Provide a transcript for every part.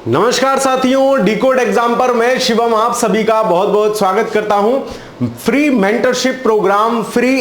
नमस्कार साथियों, decode exam पर मैं शिवम आप सभी का बहुत बहुत स्वागत करता हूं। Free mentorship program, free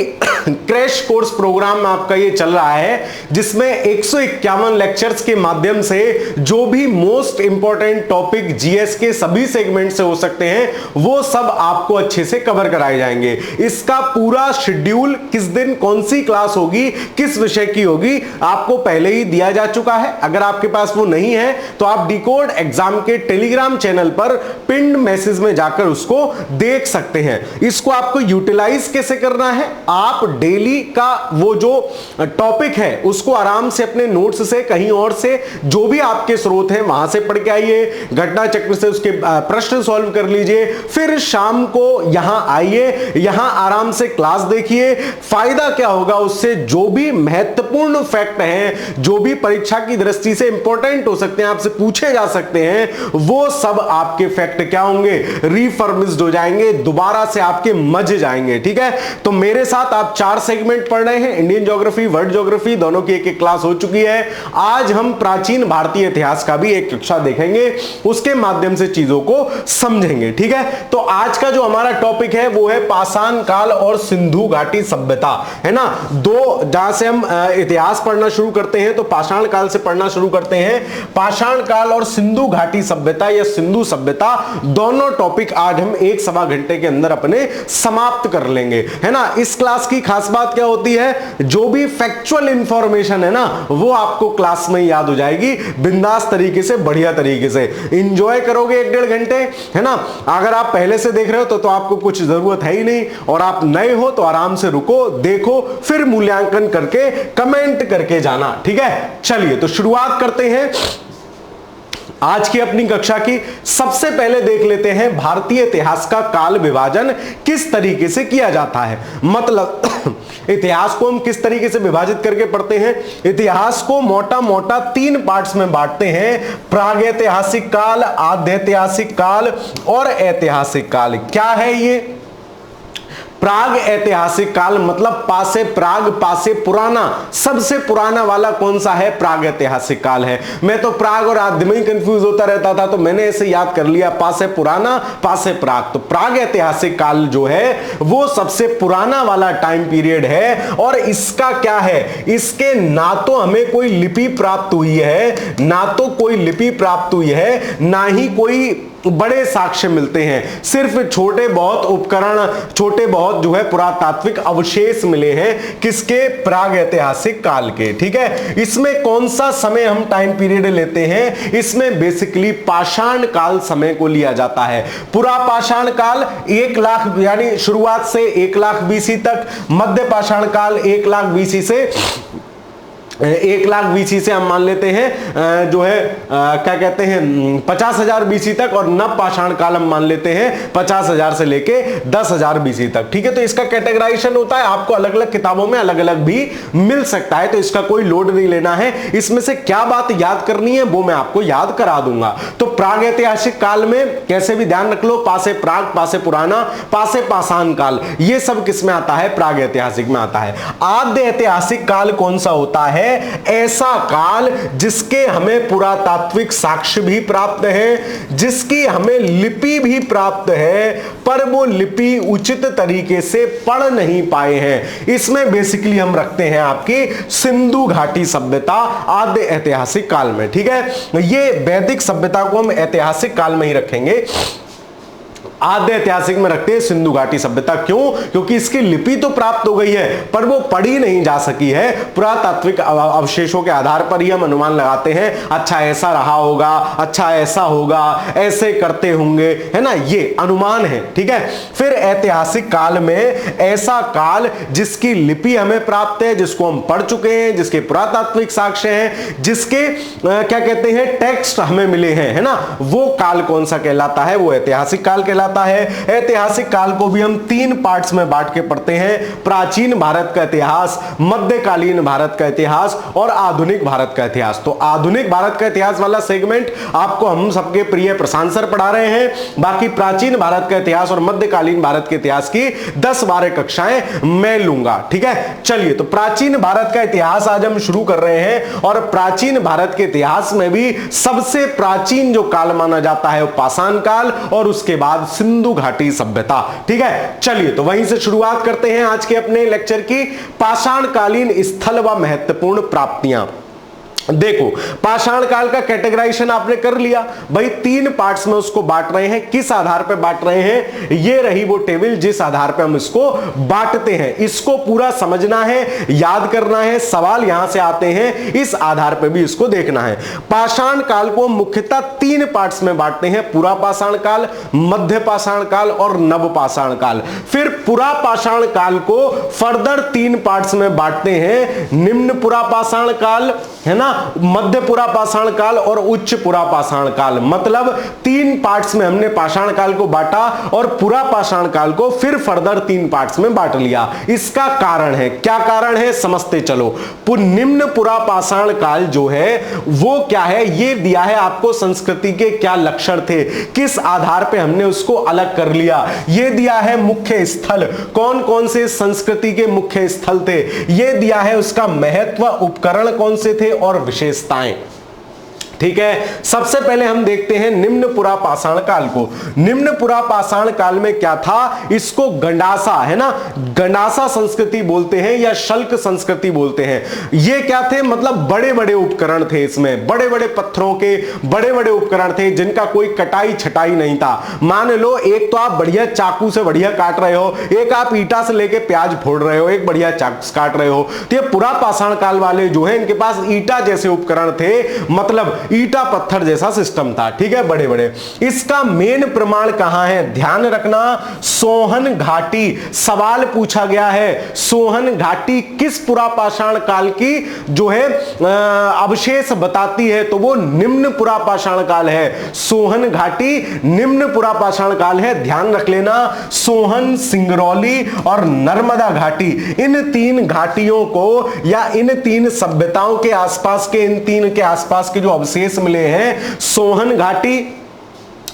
crash course program में आपका ये चल रहा है, जिसमें 151 लेक्चर्स के माध्यम से जो भी मोस्ट इंपॉर्टेंट टॉपिक जीएस के सभी सेगमेंट से हो सकते हैं वो सब आपको अच्छे से कवर कराए जाएंगे। इसका पूरा शेड्यूल, किस दिन कौन सी क्लास होगी, किस विषय की होगी, आपको पहले ही दिया जा चुका है। अगर आपके पास वो नहीं है तो आप डिकोड एग्जाम के टेलीग्राम चैनल पर पिन्ड मैसेज में जाकर उसको देख सकते हैं। इसको आपको यूटिलाइज कैसे करना है, आप डेली का वो जो टॉपिक है उसको आराम से अपने नोट्स से, कहीं और से, जो भी आपके स्रोत हैं वहां से पढ़ के आइए, घटना चक्र से उसके प्रश्न सॉल्व कर लीजिए, फिर शाम को यहां आइए, यहां आराम से क्लास देखिए। फायदा क्या होगा उससे, जो भी महत्वपूर्ण फैक्ट हैं, जो भी परीक्षा की दृष्टि से इंपॉर्टेंट हो सकते हैं, आपसे पूछे जा सकते हैं, वो सब आपके फैक्ट क्या होंगे, रिफर्मिश्ड हो जाएंगे, दोबारा से आपके मज जाएंगे। ठीक है, तो मेरे साथ आप 4 सेगमेंट पढ़ रहे हैं, इंडियन ज्योग्राफी, वर्ल्ड ज्योग्राफी, दोनों की एक क्लास हो चुकी है। आज हम प्राचीन भारतीय इतिहास का भी एक कक्षा देखेंगे, उसके माध्यम से चीजों को समझेंगे। ठीक है, तो आज का जो हमारा टॉपिक है वो है पाषाण काल और सिंधु घाटी सभ्यता, है ना। जहां से हम इतिहास पढ़ना शुरू करते हैं तो पाषाण काल से पढ़ना शुरू करते हैं। पाषाण काल और सिंधु घाटी सभ्यता या सिंधु सभ्यता, दोनों टॉपिक आज हम 1-1.25 घंटे के अंदर अपने समाप्त कर लेंगे, है ना। इस क्लास की खास बात क्या होती है, जो भी फैक्चुअल इंफॉर्मेशन है ना वो आपको क्लास में याद हो जाएगी, बिंदास तरीके से, बढ़िया तरीके से एंजॉय करोगे 1-1.5 घंटे, है ना। अगर आप पहले से देख रहे हो तो आपको कुछ जरूरत है ही नहीं, और आप नए हो तो आराम से रुको, देखो, फिर मूल्यांकन करके कमेंट करके जाना। ठीक है, चलिए तो शुरुआत करते हैं आज की अपनी कक्षा की। सबसे पहले देख लेते हैं भारतीय इतिहास का काल विभाजन किस तरीके से किया जाता है। मतलब इतिहास को हम किस तरीके से विभाजित करके पढ़ते हैं। इतिहास को मोटा मोटा 3 पार्ट्स में बांटते हैं, प्रागैतिहासिक काल, आध्यैतिहासिक काल और ऐतिहासिक काल। क्या है ये प्राग ऐतिहासिक काल? मतलब पासे प्राग, पासे पुराना, सबसे पुराना वाला कौन सा है? प्राग ऐतिहासिक काल है। मैं तो प्राग और आद्य में ही कंफ्यूज होता रहता था, तो मैंने ऐसे याद कर लिया, पासे पुराना, पासे प्राग। तो प्राग ऐतिहासिक काल जो है वो सबसे पुराना वाला टाइम पीरियड है। और इसका क्या है, इसके ना तो हमें कोई लिपि प्राप्त हुई है, ना तो कोई लिपि प्राप्त हुई है, ना ही कोई बड़े साक्ष्य मिलते हैं। सिर्फ छोटे बहुत उपकरण, छोटे बहुत जो है पुरातात्विक अवशेष मिले हैं। किसके? प्राग ऐतिहासिक काल के। ठीक है, इसमें कौन सा समय हम टाइम पीरियड लेते हैं? इसमें बेसिकली पाषाण काल समय को लिया जाता है। पूरा पाषाण काल 1 लाख, यानी शुरुआत से 1 लाख बीसी तक, मध्य पाषाण काल 1 लाख बीसी से 1 लाख बीसी से हम मान लेते हैं जो है क्या कहते हैं 50,000 बीसी तक, और नव पाषाण काल हम मान लेते हैं 50,000 से लेके 10,000 बीसी तक। ठीक है, तो इसका कैटेगराइजेशन होता है, आपको अलग अलग किताबों में अलग अलग भी मिल सकता है, तो इसका कोई लोड नहीं लेना है। इसमें से क्या बात याद करनी है वो मैं आपको याद करा दूंगा। तो प्राग ऐतिहासिक काल में कैसे भी ध्यान रख लो, पासे प्राग, पासे पुराना, पासे पाषाण काल, ये सब किस में आता है? प्राग ऐतिहासिक में आता है। आद्य ऐतिहासिक काल कौन सा होता है? ऐसा काल जिसके हमें पुरातात्विक साक्ष्य भी प्राप्त है, जिसकी हमें लिपि भी प्राप्त है, पर वो लिपि उचित तरीके से पढ़ नहीं पाए हैं। इसमें बेसिकली हम रखते हैं आपकी सिंधु घाटी सभ्यता आद्य ऐतिहासिक काल में। ठीक है, ये वैदिक सभ्यता को हम ऐतिहासिक काल में ही रखेंगे, आद्य ऐतिहासिक में रखते हैं सिंधु घाटी सभ्यता। क्यों? क्योंकि इसकी लिपि तो प्राप्त हो गई है पर वो पढ़ी नहीं जा सकी है। पुरातात्विक अवशेषों के आधार पर ही हम अनुमान लगाते हैं, अच्छा ऐसा रहा होगा, अच्छा ऐसा होगा, ऐसे करते होंगे, है ना, ये अनुमान है। ठीक है, फिर ऐतिहासिक काल में ऐसा काल जिसकी लिपि हमें प्राप्त है, जिसको हम पढ़ चुके हैं, जिसके पुरातात्विक साक्ष्य हैं, जिसके क्या कहते हैं टेक्स्ट हमें मिले हैं, है ना, वो काल कौन सा कहलाता है? वो ऐतिहासिक काल कहलाता जाता है। ऐतिहासिक काल को भी हम 3 पार्ट्स में बांट के पढ़ते हैं, प्राचीन भारत का इतिहास, मध्यकालीन भारत का इतिहास और आधुनिक भारत का इतिहास। तो आधुनिक भारत का इतिहास वाला सेगमेंट आपको हम सबके प्रिय प्रशांत सर पढ़ा रहे हैं। बाकी प्राचीन भारत का इतिहास और मध्यकालीन भारत के इतिहास की 10-12 कक्षाएं मैं लूंगा। ठीक है, चलिए तो प्राचीन भारत का इतिहास आज हम शुरू कर रहे हैं। और प्राचीन भारत के इतिहास में भी सबसे प्राचीन जो काल माना जाता है वो पाषाण काल और उसके बाद सिंधु घाटी सभ्यता। ठीक है, चलिए तो वहीं से शुरुआत करते हैं आज के अपने लेक्चर की। पाषाण कालीन स्थल व महत्वपूर्ण प्राप्तियां। देखो, पाषाण काल का कैटेगराइजेशन आपने कर लिया भाई, 3 पार्ट्स में उसको बांट रहे हैं। किस आधार पे बांट रहे हैं? ये रही वो टेबल जिस आधार पे हम इसको बांटते हैं। इसको पूरा समझना है, याद करना है, सवाल यहां से आते हैं, इस आधार पे भी इसको देखना है। पाषाण काल को मुख्यतः 3 पार्ट्स में बांटते हैं, पुरा पाषाण काल, मध्य पाषाण काल और नव पाषाण काल। फिर पुरा पाषाण काल को फर्दर 3 पार्ट्स में बांटते हैं, निम्न पुरा पाषाण काल, है ना, मध्य पुरा पाषाण काल और उच्च पुरा पाषाण काल। मतलब 3 पार्ट्स में हमने पाषाण काल को बांटा और पुरा पाषाण काल को फिर फर्दर 3 पार्ट्स में बांट लिया। इसका कारण है, क्या कारण है समझते चलो। निम्न पुरा पाषाण काल जो है वो क्या है, ये दिया है आपको संस्कृति के क्या लक्षण थे, किस आधार पे हमने उसको अलग कर लिया। ये दिया है मुख्य स्थल, कौन कौन से संस्कृति के मुख्य स्थल थे, ये दिया है उसका महत्व, उपकरण कौन से थे और विशेषताएं। ठीक है, सबसे पहले हम देखते हैं निम्न पुरा पाषाण काल को। निम्न पुरा पाषाण काल में क्या था, इसको गंडासा, है ना, गंडासा संस्कृति बोलते हैं या शल्क संस्कृति बोलते हैं। ये क्या थे, मतलब बड़े बड़े उपकरण थे, इसमें बड़े बड़े पत्थरों के बड़े बड़े उपकरण थे जिनका कोई कटाई छटाई नहीं था। मान लो एक तो आप बढ़िया चाकू से बढ़िया काट रहे हो, एक आप ईटा से लेके प्याज फोड़ रहे हो, एक बढ़िया चाकू काट रहे हो। तो ये पुरा पाषाण काल वाले जो है इनके पास ईटा जैसे उपकरण थे, मतलब ईटा पत्थर जैसा सिस्टम था। ठीक है, बड़े बड़े। इसका मेन प्रमाण कहां है, ध्यान रखना, सोहन घाटी। सवाल पूछा गया है सोहन घाटी किस पुरा पाषाण काल की जो है अवशेष बताती है, तो वो निम्न पुरा पाषाण काल है। सोहन घाटी निम्न पुरा पाषाण काल है, ध्यान रख लेना। सोहन, सिंगरौली और नर्मदा घाटी, इन 3 घाटियों को या इन 3 सभ्यताओं के आसपास के, इन 3 के आसपास के जो अवशेष मिले हैं, सोहन घाटी,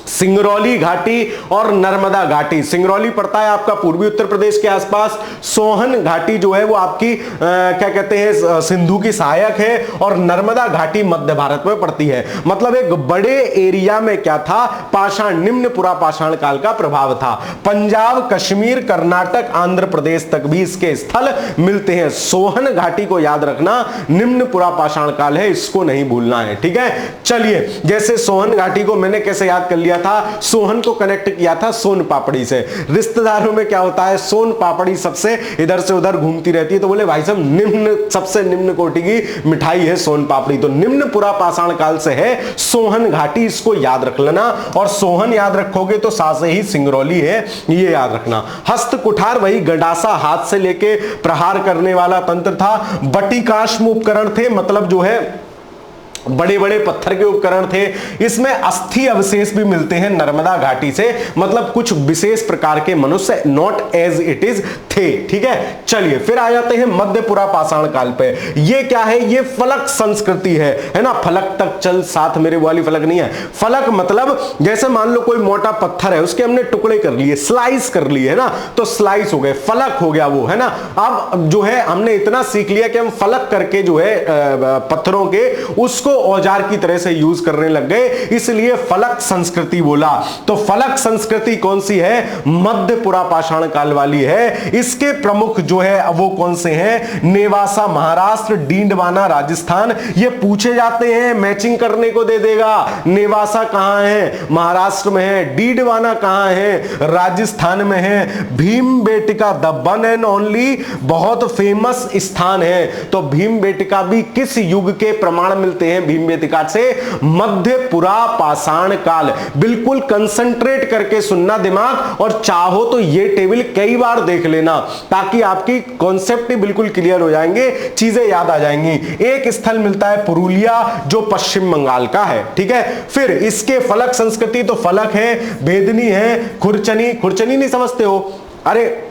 सिंगरौली घाटी और नर्मदा घाटी। सिंगरौली पड़ता है आपका पूर्वी उत्तर प्रदेश के आसपास, सोहन घाटी जो है वो आपकी क्या कहते हैं सिंधु की सहायक है, और नर्मदा घाटी मध्य भारत में पड़ती है। मतलब एक बड़े एरिया में क्या था, पाषाण, निम्न पुरा पाषाण काल का प्रभाव था। पंजाब, कश्मीर, कर्नाटक, आंध्र प्रदेश तक भी इसके स्थल मिलते हैं। सोहन घाटी को याद रखना, निम्न पुरा पाषाण काल है, इसको नहीं भूलना है। ठीक है, चलिए, जैसे सोहन घाटी को मैंने कैसे याद कर लिया था, सोहन को कनेक्ट किया था सोन पापड़ी से। रिश्तेदारों में क्या होता है, सोन पापड़ी सबसे इधर से उधर घूमती रहती है, तो बोले भाई साहब निम्न, सबसे निम्न कोटि की मिठाई है सोन पापड़ी। तो निम्न पुरा पाषाण काल से है सोहन घाटी, इसको याद रख लेना। और सोहन याद रखोगे तो साथ से ही सिंगरौली है, ये याद रखना। हस्त कुठार, वही गंडासा, हाथ से लेके प्रहार करने वाला तंत्र था। बटिकाश्म उपकरण थे, मतलब जो है बड़े बड़े पत्थर के उपकरण थे। इसमें अस्थि अवशेष भी मिलते हैं नर्मदा घाटी से, मतलब कुछ विशेष प्रकार के मनुष्य, नॉट एज इट इज थे। ठीक है, चलिए फिर आ जाते हैं मध्य पुरा पाषाण काल पे। ये क्या है, ये फलक संस्कृति है ना। फलक तक चल साथ मेरे वाली फलक नहीं है। फलक मतलब जैसे मान लो कोई मोटा पत्थर है, उसके हमने टुकड़े कर लिए, स्लाइस कर लिए, है ना, तो स्लाइस हो गए, फलक हो गया वो, है ना। अब जो है हमने इतना सीख लिया कि हम फलक करके जो है पत्थरों के, उसको औजार की तरह से यूज करने लग गए, इसलिए फलक संस्कृति बोला। तो फलक संस्कृति कौन सी है, मध्य पुरा पाषाण काल वाली है। इसके प्रमुख जो है वो कौन से हैं, नेवासा महाराष्ट्र, डीडवाना राजस्थान। ये पूछे जाते हैं, मैचिंग करने को दे देगा। नेवासा कहां है, महाराष्ट्र में है। डीडवाना कहां है, राजस्थान में है। Bhimbetka, the one and only, बहुत फेमस स्थान है। तो भीमबेटका भी किस युग के प्रमाण मिलते हैं, हैं भीमबेटका से, मध्यपुरा पाषाण काल। बिल्कुल कंसंट्रेट करके सुनना दिमाग, और चाहो तो ये टेबल कई बार देख लेना ताकि आपकी कॉन्सेप्ट बिल्कुल क्लियर हो जाएंगे, चीजें याद आ जाएंगी। एक स्थल मिलता है पुरुलिया जो पश्चिम बंगाल का है, ठीक है। फिर इसके फलक संस्कृति, तो फलक है, भेदनी है, खुरचनी। खुरचनी नहीं समझते हो? अरे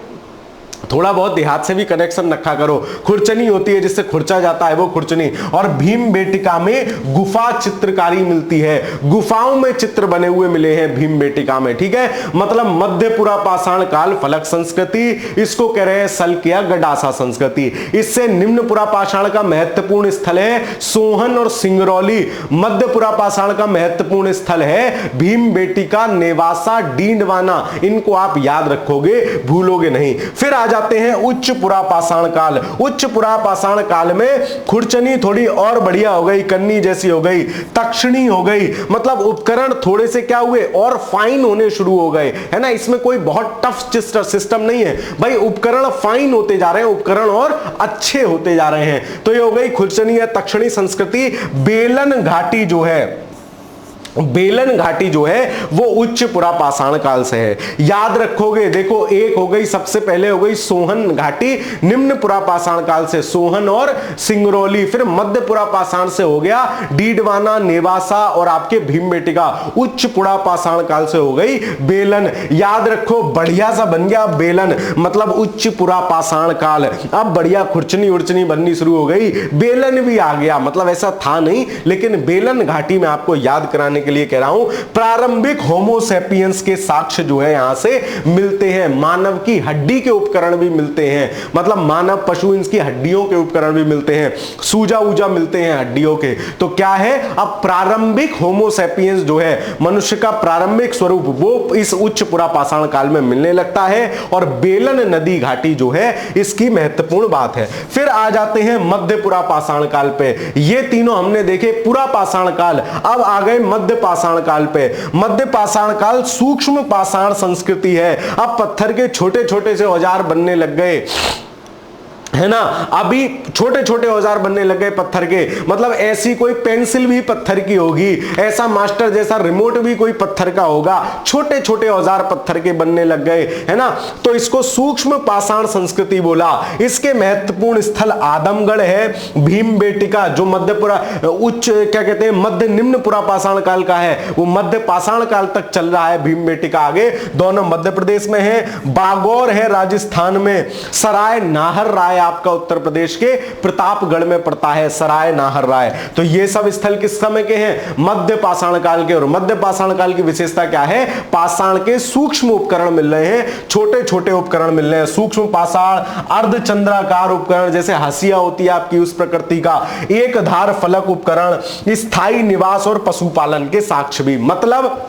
थोड़ा बहुत देहात से भी कनेक्शन रखा करो। खुरचनी होती है जिससे खुरचा जाता है, वो खुरचनी। और भीमबेटका में गुफा चित्रकारी मिलती है, गुफाओं में चित्र बने हुए मिले हैं भीमबेटका में, ठीक है। मतलब मध्यपुरा पाषाण काल फलक संस्कृति, इसको कह रहे हैं सल्किया गडासा संस्कृति। इससे निम्नपुरा पाषाण का महत्वपूर्ण स्थल है सोहन और सिंगरौली। मध्यपुरा पाषाण का महत्वपूर्ण स्थल है भीमबेटका, नेवासा, डींडवाना। इनको आप याद रखोगे, भूलोगे नहीं। फिर आ जाते हैं उच्च पुरा पाषाण काल। उच्च पुरा पाषाण काल में खुरचनी थोड़ी और बढ़िया हो गई, कन्नी जैसी हो गई, तक्षणी हो गई। मतलब उपकरण थोड़े से क्या हुए और फाइन होने शुरू हो गए, है ना। इसमें कोई बहुत टफ सिस्टम नहीं है भाई, उपकरण फाइन होते जा रहे हैं, उपकरण और अच्छे होते जा रहे हैं। तो ये हो गई खुरचनी या तक्षणी संस्कृति। बेलन घाटी जो है, बेलन घाटी जो है वो उच्च पुरा पाषाण काल से है। याद रखोगे, देखो एक हो गई, सबसे पहले हो गई सोहन घाटी निम्न पुरा पाषाण काल से, सोहन और सिंगरौली। फिर मध्य पुरा पाषाण से हो गया डीडवाना, नेवासा और आपके भीमबेटका। उच्च पुरा पाषाण काल से हो गई बेलन। याद रखो, बढ़िया सा बन गया बेलन, मतलब उच्च पुरा पाषाण काल। अब बढ़िया खुरचनी उर्चनी बननी शुरू हो गई, बेलन भी आ गया। मतलब ऐसा था नहीं, लेकिन बेलन घाटी में आपको याद कराने के लिए कह रहा हूं। प्रारंभिक होमोसेपियंस के साक्ष्य जो है यहां से मिलते हैं। मानव की हड्डी के उपकरण भी मिलते हैं, मतलब मानव पशु इनकी हड्डियों के उपकरण भी मिलते हैं, सूजा ऊजा मिलते हैं हड्डियों के। तो क्या है, अब प्रारंभिक होमोसेपियंस जो है मनुष्य का प्रारंभिक स्वरूप, वो इस उच्च पुरा पाषाण काल में मिलने लगता है। और बेलन नदी घाटी जो है इसकी महत्वपूर्ण बात है। फिर आ जाते हैं मध्य पुरा पाषाण काल पे। ये तीनों हमने देखे पुरा पाषाण काल। अब आ गए मध्य पाषाण काल पे। मध्य पाषाण काल सूक्ष्म पाषाण संस्कृति है। अब पत्थर के छोटे छोटे से औजार बनने लग गए, है ना। अभी छोटे छोटे औजार बनने लग गए पत्थर के, मतलब ऐसी कोई पेंसिल भी पत्थर की होगी, ऐसा मास्टर जैसा रिमोट भी कोई पत्थर का होगा। छोटे छोटे औजार पत्थर के बनने लग गए, है ना। तो इसको सूक्ष्म पाषाण संस्कृति बोला। इसके महत्वपूर्ण स्थल आदमगढ़ है, भीमबेटका जो मध्यपुरा उच्च क्या कहते हैं मध्य निम्न पुरा पाषाण काल का है, वो मध्य पाषाण काल तक चल रहा है। भीमबेटका आगे दोनों मध्य प्रदेश में है। बागौर है राजस्थान में। सराय नाहर राय आपका उत्तर प्रदेश के प्रतापगढ़ में पड़ता है, सराय नाहर राय। तो ये सब स्थल किस समय के हैं, मध्य पाषाण काल के। और मध्य पाषाण काल की विशेषता क्या है, पाषाण के सूक्ष्म उपकरण मिल रहे हैं, छोटे छोटे उपकरण मिल रहे हैं। सूक्ष्म पाषाण, अर्धचंद्राकार उपकरण जैसे हंसिया होती है आपकी उस प्रकृति का, एक धार फलक उपकरण, स्थायी निवास और पशुपालन के साक्ष्य भी। मतलब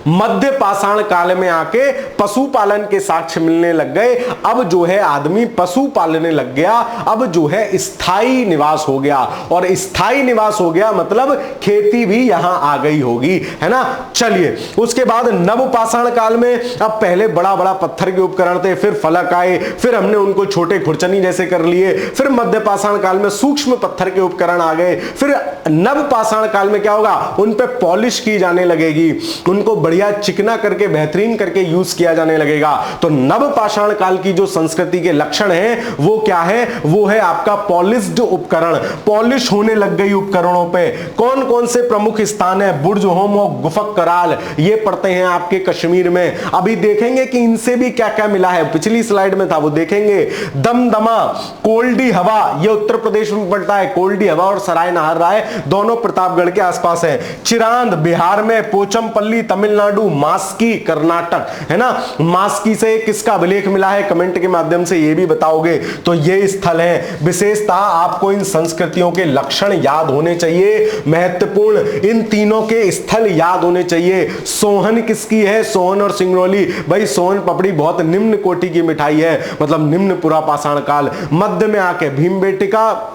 मध्य पाषाण काल में आके पशुपालन के साक्ष्य मिलने लग गए। अब जो है आदमी पशु पालने लग गया, अब जो है स्थायी निवास हो गया। और स्थायी निवास हो गया मतलब खेती भी यहां आ गई होगी, है ना। चलिए उसके बाद नव पाषाण काल में, अब पहले बड़ा बड़ा पत्थर के उपकरण थे, फिर फलक आए, फिर हमने उनको छोटे खुरचनी जैसे कर लिए। फिर मध्य पाषाण काल में सूक्ष्म पत्थर के उपकरण आ गए। फिर नव पाषाण काल में क्या होगा, उन पे पॉलिश की जाने लगेगी, उनको बढ़िया चिकना करके बेहतरीन करके यूज किया जाने लगेगा। तो नव पाषाण काल की जो संस्कृति के लक्षण हैं वो क्या है, वो है आपका पॉलिश्ड उपकरण। पॉलिश होने लग गई उपकरणों पे। कौन कौन से प्रमुख स्थान है, बुर्ज होम और गुफक कराल, ये पड़ते हैं आपके कश्मीर में। अभी देखेंगे कि इनसे भी क्या क्या मिला है, पिछली स्लाइड में था वो देखेंगे। दमदमा, कोल्डी हवा, ये उत्तर प्रदेश में पड़ता है। कोल्डी हवा और सराय नाहर राय दोनों प्रतापगढ़ के आसपास है। चिरांद बिहार में, पोचमपल्ली तमिलनाडु, मास्की कर्नाटक, है ना। मास्की से किसका अभिलेख मिला है, कमेंट के माध्यम से ये भी बताओगे। तो ये स्थल है। विशेषता आपको इन संस्कृतियों के लक्षण याद होने चाहिए, महत्वपूर्ण इन तीनों के स्थल याद होने चाहिए। सोहन किसकी है, सोहन और सिंगरौली। भाई सोहन पपड़ी बहुत निम्न कोटि की मिठाई है, मतलब निम्न पुरा पाषाण काल। मध्य में आके भीमबेटका,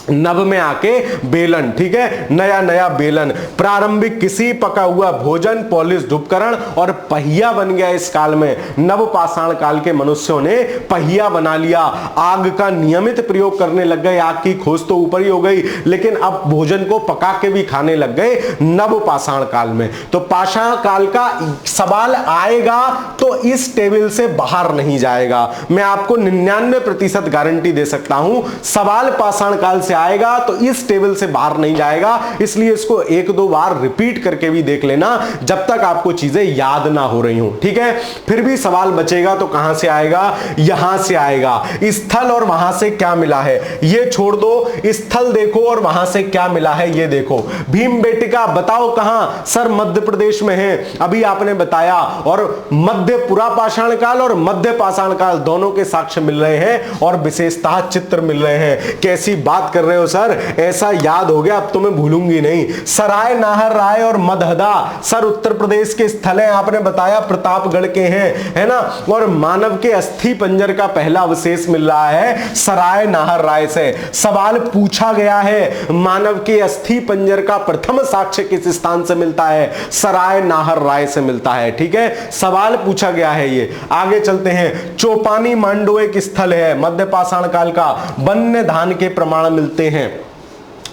नव में आके बेलन, ठीक है, नया नया बेलन। प्रारंभिक किसी पका हुआ भोजन, पॉलिश उपकरण और पहिया बन गया इस काल में। नव पाषाण काल के मनुष्यों ने पहिया बना लिया। आग का नियमित प्रयोग करने लग गए। आग की खोज तो ऊपर ही हो गई, लेकिन अब भोजन को पका के भी खाने लग गए नव पाषाण काल में। तो पाषाण काल का सवाल आएगा तो इस टेबल से बाहर नहीं जाएगा। मैं आपको 99% गारंटी दे सकता हूं, सवाल पाषाण काल से आएगा तो इस टेबल से बाहर नहीं जाएगा। इसलिए इसको एक दो बार रिपीट करके भी देख लेना जब तक आपको चीजें याद ना हो रही हो, ठीक है। फिर भी सवाल बचेगा तो कहां से आएगा, यहां से आएगा। स्थल और वहां से क्या मिला है ये छोड़ दो, स्थल देखो और वहां से क्या मिला है ये देखो। भीमबेटका बताओ कहां, सर मध्य प्रदेश में है, अभी आपने बताया। और मध्य पुरा पाषाण काल और मध्य पाषाण काल दोनों के साक्ष्य मिल रहे हैं और विशेषतः चित्र मिल रहे हैं। कैसी बात कर रहे हो सर, ऐसा याद हो गया, अब तो मैं भूलूंगी नहीं। सराय नाहर राय और मदहदा, सर उत्तर प्रदेश के स्थल हैं, आपने बताया प्रतापगढ़ के हैं, है ना। और मानव के अस्थि पंजर का पहला अवशेष मिल रहा है सराय नाहर राय से। सवाल पूछा गया है मानव के अस्थि पंजर का प्रथम साक्ष्य किस स्थान से मिलता है, सराय नाहर राय से मिलता है, ठीक है। सवाल पूछा गया है ये। आगे चलते हैं। चौपानी मांडो एक स्थल है मध्य पाषाण काल का, वन्य धान के प्रमाण मिलते हैं।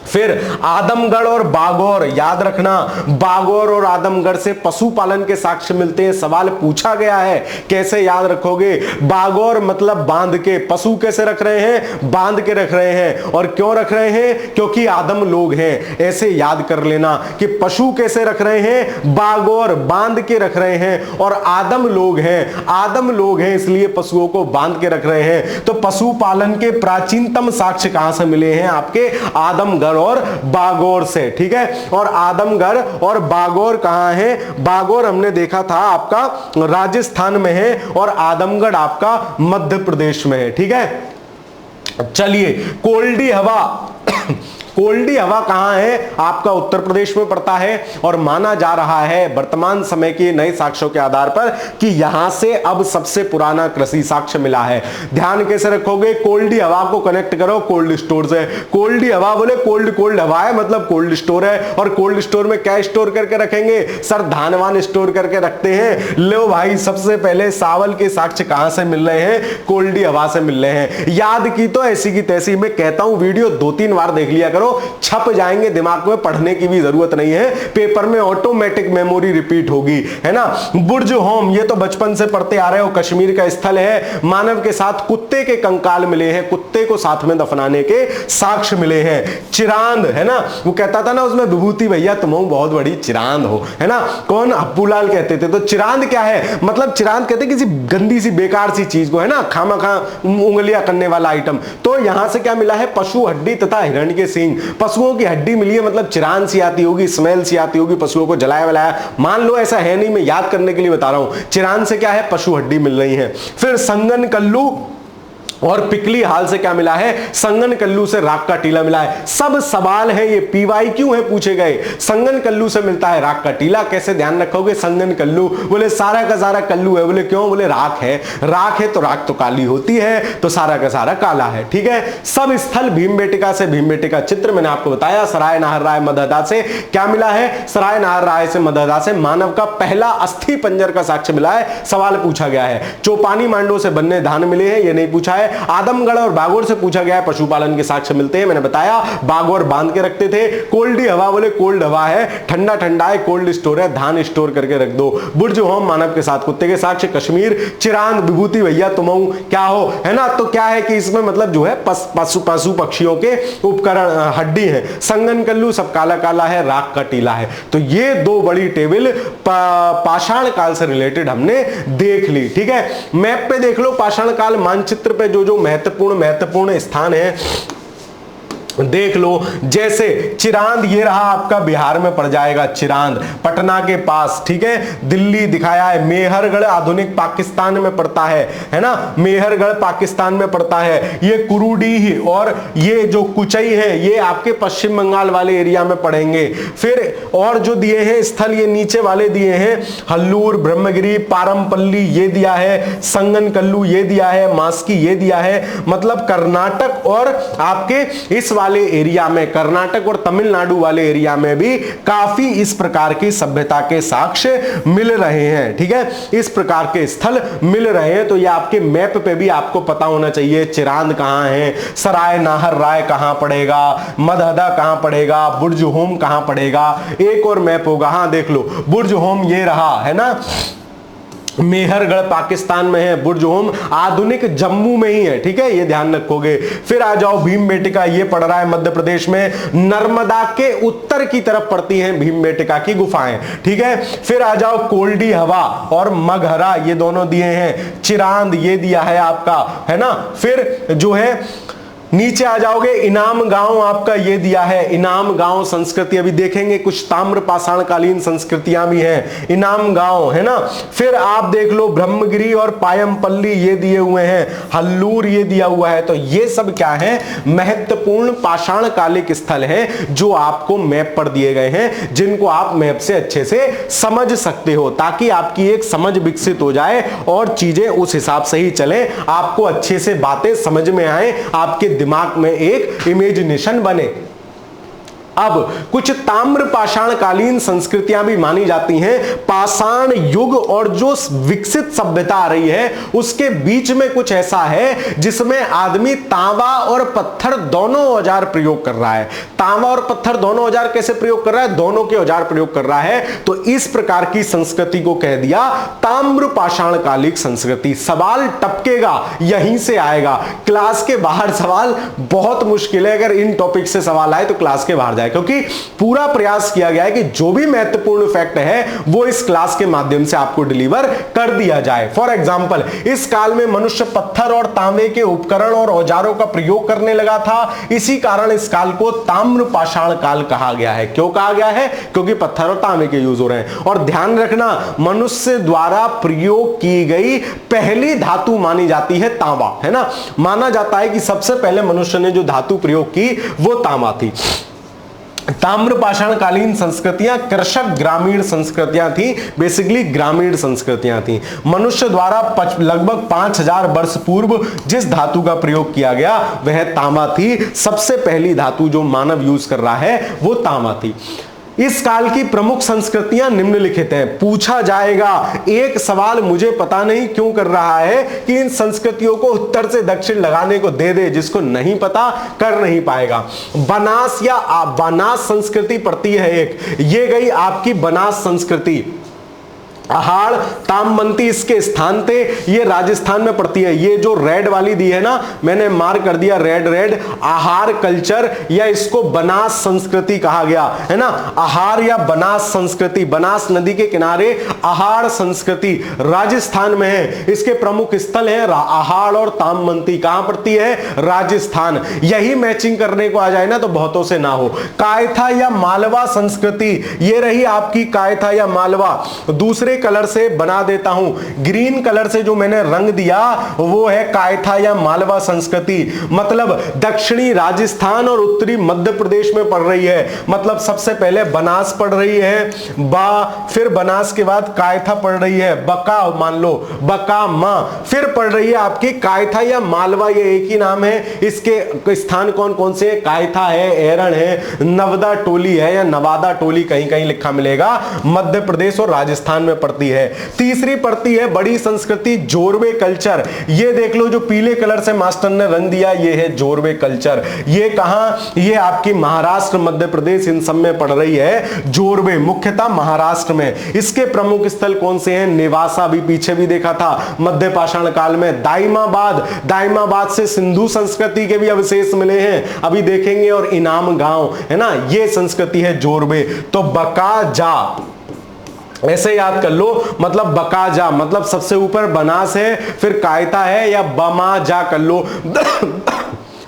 फिर आदमगढ़ और बागौर, याद रखना बागौर और आदमगढ़ से पशुपालन के साक्ष्य मिलते हैं। सवाल पूछा गया है, कैसे याद रखोगे। बागौर मतलब बांध के, पशु कैसे रख रहे हैं, बांध के रख रहे हैं। और क्यों रख रहे हैं, क्योंकि आदम लोग हैं। ऐसे याद कर लेना कि पशु कैसे रख रहे हैं, बागौर बांध के रख रहे हैं। और आदम लोग हैं, आदम लोग हैं इसलिए पशुओं को बांध के रख रहे हैं। तो पशुपालन के प्राचीनतम साक्ष्य कहां से मिले हैं, आपके आदमगढ़ और बागौर से, ठीक है। और आदमगढ़ और बागौर कहां है, बागौर हमने देखा था आपका राजस्थान में है और आदमगढ़ आपका मध्य प्रदेश में है, ठीक है। चलिए कोल्डी हवा कोल्डी हवा कहां है, आपका उत्तर प्रदेश में पड़ता है। और माना जा रहा है वर्तमान समय के नए साक्ष्यों के आधार पर कि यहां से अब सबसे पुराना कृषि साक्ष्य मिला है। ध्यान कैसे रखोगे, कोल्डी हवा को कनेक्ट करो कोल्ड स्टोर से। कोल्डी हवा बोले कोल्ड हवा है मतलब कोल्ड स्टोर है। और कोल्ड स्टोर में क्या स्टोर करके रखेंगे, सर धान वान स्टोर करके रखते हैं। लो भाई, सबसे पहले सावल के साक्ष्य कहां से मिल रहे हैं, कोल्डी हवा से मिल रहे हैं। याद की तो ऐसी की तैसी, मैं कहता हूं वीडियो 2-3 बार देख लिया करो, छप जाएंगे दिमाग में, पढ़ने की भी जरूरत नहीं है। पेपर में ऑटोमेटिक मेमोरी रिपीट होगी, है ना। बुर्ज होम, ये तो बचपन से पढ़ते आ रहे हो, कश्मीर का स्थल है। मानव के साथ कुत्ते के कंकाल मिले हैं, कुत्ते को साथ में दफनाने के साक्ष्य मिले हैं। चिरांद, है ना, वो कहता था ना उसमें विभूति भैया तुम बहुत बड़ी चिरांद हो, है ना। कौन, हप्पूलाल कहते थे। तो चिरांद क्या है, मतलब चिरांद कहते किसी गंदी सी बेकार सी चीज को, है ना, खामा उंगलियां करने वाला आइटम। तो यहां से क्या मिला है, पशु हड्डी तथा हिरण के सींग। पशुओं की हड्डी मिली है, मतलब चिरान सी आती होगी, स्मेल सी आती होगी, पशुओं को जलाया वलाया, मान लो ऐसा है नहीं, मैं याद करने के लिए बता रहा हूं। चिरान से क्या है, पशु हड्डी मिल रही है। फिर संगन कल्लू और पिकली हाल से क्या मिला है, संगन कल्लू से राख का टीला मिला है। सब सवाल है ये, PYQ है पूछे गए। संगन कल्लू से मिलता है राख का टीला, कैसे ध्यान रखोगे, संगन कल्लू बोले सारा का सारा कल्लू है, बोले क्यों, बोले राख है, राख है तो राख तो काली होती है, तो सारा का सारा काला है, ठीक है। सब स्थल भीमबेटका से, भीमबेटका चित्र मैंने आपको बताया। सराय नाहर राय मदहदा से क्या मिला है, सराय नाहर राय से मदहदा से मानव का पहला अस्थि पंजर का साक्ष्य मिला है। सवाल पूछा गया है। चौपानी मांडो से बन्ने धान मिले हैं, ये नहीं पूछा है। आदमगढ़ और बागौर से पूछा गया है, पशुपालन के साक्ष्य मिलते हैं, मैंने बताया। बागौर बांध के रखते थे। कोल्डी हवा बोले कोल्ड हवा है, ठंडा ठंडा है, कोल्ड स्टोर है, धान स्टोर करके रख दो। बुर्ज होम मानव के साथ कुत्ते के साक्ष्य। कश्मीर चिरांद विभूति भैया तुम क्या हो, है ना। तो क्या है कि इसमें मतलब जो है पशु पक्षियों के उपकरण हड्डी है। संगन कल्लू सब काला काला है, राख का टीला है। तो ये दो बड़ी टेबल पाषाण काल से रिलेटेड हमने देख ली, ठीक है। मैप पे देख लो पाषाण काल मानचित्र पे जो महत्वपूर्ण स्थान है देख लो। जैसे चिरांद, ये रहा आपका बिहार में पड़ जाएगा, चिरांद पटना के पास, ठीक है। दिल्ली दिखाया है। मेहरगढ़ आधुनिक पाकिस्तान में पड़ता है ना, मेहरगढ़ पाकिस्तान में पड़ता है। ये कुरुडीह और ये जो कुचई है ये आपके पश्चिम बंगाल वाले एरिया में पड़ेंगे। फिर और जो दिए हैं स्थल, ये नीचे वाले दिए हैं, हल्लूर, ब्रह्मगिरी, पारमपल्ली ये दिया है, संगन कल्लू ये दिया है, मास्की ये दिया है। मतलब कर्नाटक और आपके इस वाले एरिया में, कर्नाटक और तमिलनाडु वाले एरिया में भी काफी इस प्रकार की सभ्यता के साक्ष्य मिल रहे हैं। ठीक है, इस प्रकार के स्थल मिल रहे हैं। तो ये आपके मैप पे भी आपको पता होना चाहिए, चिरांद कहां है, सराय नाहर राय कहां पड़ेगा, मदहदा कहां पड़ेगा, बुर्ज होम कहां पड़ेगा। एक और मैप होगा, हाँ देख लो, बुर्ज होम ये रहा है ना, मेहरगढ़ पाकिस्तान में है, बुर्ज होम आधुनिक जम्मू में ही है। ठीक है, ये ध्यान रखोगे। फिर आ जाओ भीमबेटका, ये पड़ रहा है मध्य प्रदेश में, नर्मदा के उत्तर की तरफ पड़ती हैं भीमबेटका की गुफाएं। ठीक है, फिर आ जाओ कोल्डी हवा और मगहरा, ये दोनों दिए हैं। चिरांद ये दिया है आपका, है ना। फिर जो है नीचे आ जाओगे, इनाम गांव आपका ये दिया है, इनाम गांव संस्कृति। अभी देखेंगे कुछ ताम्र पाषाणकालीन संस्कृतियां भी हैं, इनाम गांव, है ना। फिर आप देख लो ब्रह्मगिरी और पायमपल्ली ये दिए हुए हैं, हल्लूर ये दिया हुआ है। तो ये सब क्या है, महत्वपूर्ण पाषाणकालिक स्थल है जो आपको मैप पर दिए गए हैं, जिनको आप मैप से अच्छे से समझ सकते हो, ताकि आपकी एक समझ विकसित हो जाए और चीजें उस हिसाब से ही चले, आपको अच्छे से बातें समझ में आए, आपके दिमाग में एक इमेजिनेशन बने। अब कुछ ताम्र पाषाणकालीन संस्कृतियां भी मानी जाती हैं। पाषाण युग और जो विकसित सभ्यता आ रही है उसके बीच में कुछ ऐसा है जिसमें आदमी तांबा और पत्थर दोनों औजार प्रयोग कर रहा है। तांबा और पत्थर दोनों औजार कैसे प्रयोग कर रहा है, दोनों के औजार प्रयोग कर रहा है। तो इस प्रकार की संस्कृति को कह दिया ताम्र पाषाणकालिक संस्कृति। सवाल टपकेगा, यहीं से आएगा। क्लास के बाहर सवाल बहुत मुश्किल है, अगर इन टॉपिक से सवाल आए तो क्लास के बाहर, क्योंकि पूरा प्रयास किया गया है कि जो भी महत्वपूर्ण फैक्ट है वो इस क्लास के माध्यम से आपको डिलीवर कर दिया जाए। फॉर एग्जांपल, इस काल में मनुष्य पत्थर और तांबे के उपकरण और औजारों का प्रयोग करने लगा था, इसी कारण इस काल को ताम्र पाषाण काल कहा गया है। क्यों कहा गया है, क्योंकि पत्थर और तांबे के यूज हो रहे हैं। और ध्यान रखना, मनुष्य द्वारा प्रयोग की गई पहली धातु मानी जाती है तांबा, है ना। माना जाता है कि सबसे पहले मनुष्य ने जो धातु प्रयोग की वो तांबा थी। ताम्र पाषाणकालीन संस्कृतियां कृषक ग्रामीण संस्कृतियां थी, बेसिकली ग्रामीण संस्कृतियां थी। मनुष्य द्वारा लगभग 5000 वर्ष पूर्व जिस धातु का प्रयोग किया गया वह तांबा थी। सबसे पहली धातु जो मानव यूज कर रहा है वो तांबा थी। इस काल की प्रमुख संस्कृतियां निम्नलिखित हैं। पूछा जाएगा, एक सवाल मुझे पता नहीं क्यों कर रहा है कि इन संस्कृतियों को उत्तर से दक्षिण लगाने को दे दे, जिसको नहीं पता कर नहीं पाएगा। बनास या बनास संस्कृति पड़ती है एक, ये गई आपकी बनास संस्कृति। अहाड़ तामबंती इसके स्थान थे, ये राजस्थान में पड़ती है। ये जो रेड वाली दी है ना, मैंने मार्क कर दिया रेड रेड, आहार कल्चर या इसको बनास संस्कृति कहा गया है ना। आहार या बनास संस्कृति, बनास नदी के किनारे आहार संस्कृति राजस्थान में है। इसके प्रमुख स्थल हैं आहाड़ और तामबंती, कहां पड़ती है, राजस्थान। यही मैचिंग करने को आ जाए ना तो बहुतों से ना हो। कायथा या मालवा संस्कृति, ये रही आपकी कायथा या मालवा। दूसरे कलर से बना देता हूं, ग्रीन कलर से जो मैंने रंग दिया वो है कायथा या मालवा संस्कृति। मतलब दक्षिणी राजस्थान और उत्तरी मध्य प्रदेश में पड़ रही है। मतलब सबसे पहले बनास पड़ रही है, बा, फिर बनास के बाद कायथा पड़ रही है, बका मान लो, बका मा, फिर पड़ रही है आपकी कायथा या मालवा। ये एक ही नाम है। इसके स्थान कौन कौन से, कायथा है, एरण है, नवदा टोली है या नवादा टोली कहीं कहीं लिखा मिलेगा, मध्य प्रदेश और राजस्थान में पड़ती है। तीसरी पड़ती है बड़ी संस्कृति जोरवे कल्चर। ये देख लो जो पीले कलर से मास्टर ने रंग दिया, ये है जोरवे कल्चर। ये कहां, ये आपकी महाराष्ट्र मध्य प्रदेश इन सब में पड़ रही है जोरवे, मुख्यतः महाराष्ट्र में। इसके प्रमुख स्थल कौन से हैं, निवासा भी पीछे भी देखा था मध्य पाषाण काल में। दाइमाबाद, दाइमाबाद से सिंधु संस्कृति के भी अवशेष मिले हैं, अभी देखेंगे। और इनाम गांव है ना, ये संस्कृति है जोरवे। तो बकाजा ऐसे याद कर लो, मतलब बकाजा मतलब सबसे ऊपर बनास है, फिर कायता है, या बमाजा कर लो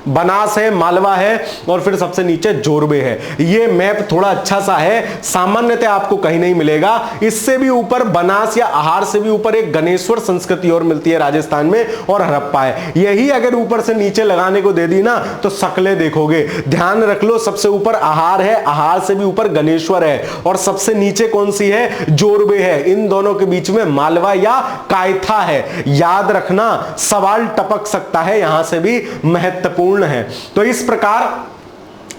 बनास है, मालवा है, और फिर सबसे नीचे जोरवे है। ये मैप थोड़ा अच्छा सा है, सामान्यतः आपको कहीं नहीं मिलेगा। इससे भी ऊपर बनास या आहार से भी ऊपर एक गणेश्वर संस्कृति और मिलती है राजस्थान में, और हड़प्पा है। यही अगर ऊपर से नीचे लगाने को दे दी ना तो शक्लें देखोगे। ध्यान रख लो, सबसे ऊपर आहार है, आहार से भी ऊपर गणेश्वर है, और सबसे नीचे कौन सी है, जोरवे है। इन दोनों के बीच में मालवा या कायथा है। याद रखना, सवाल टपक सकता है, यहां से भी महत्वपूर्ण है। तो इस प्रकार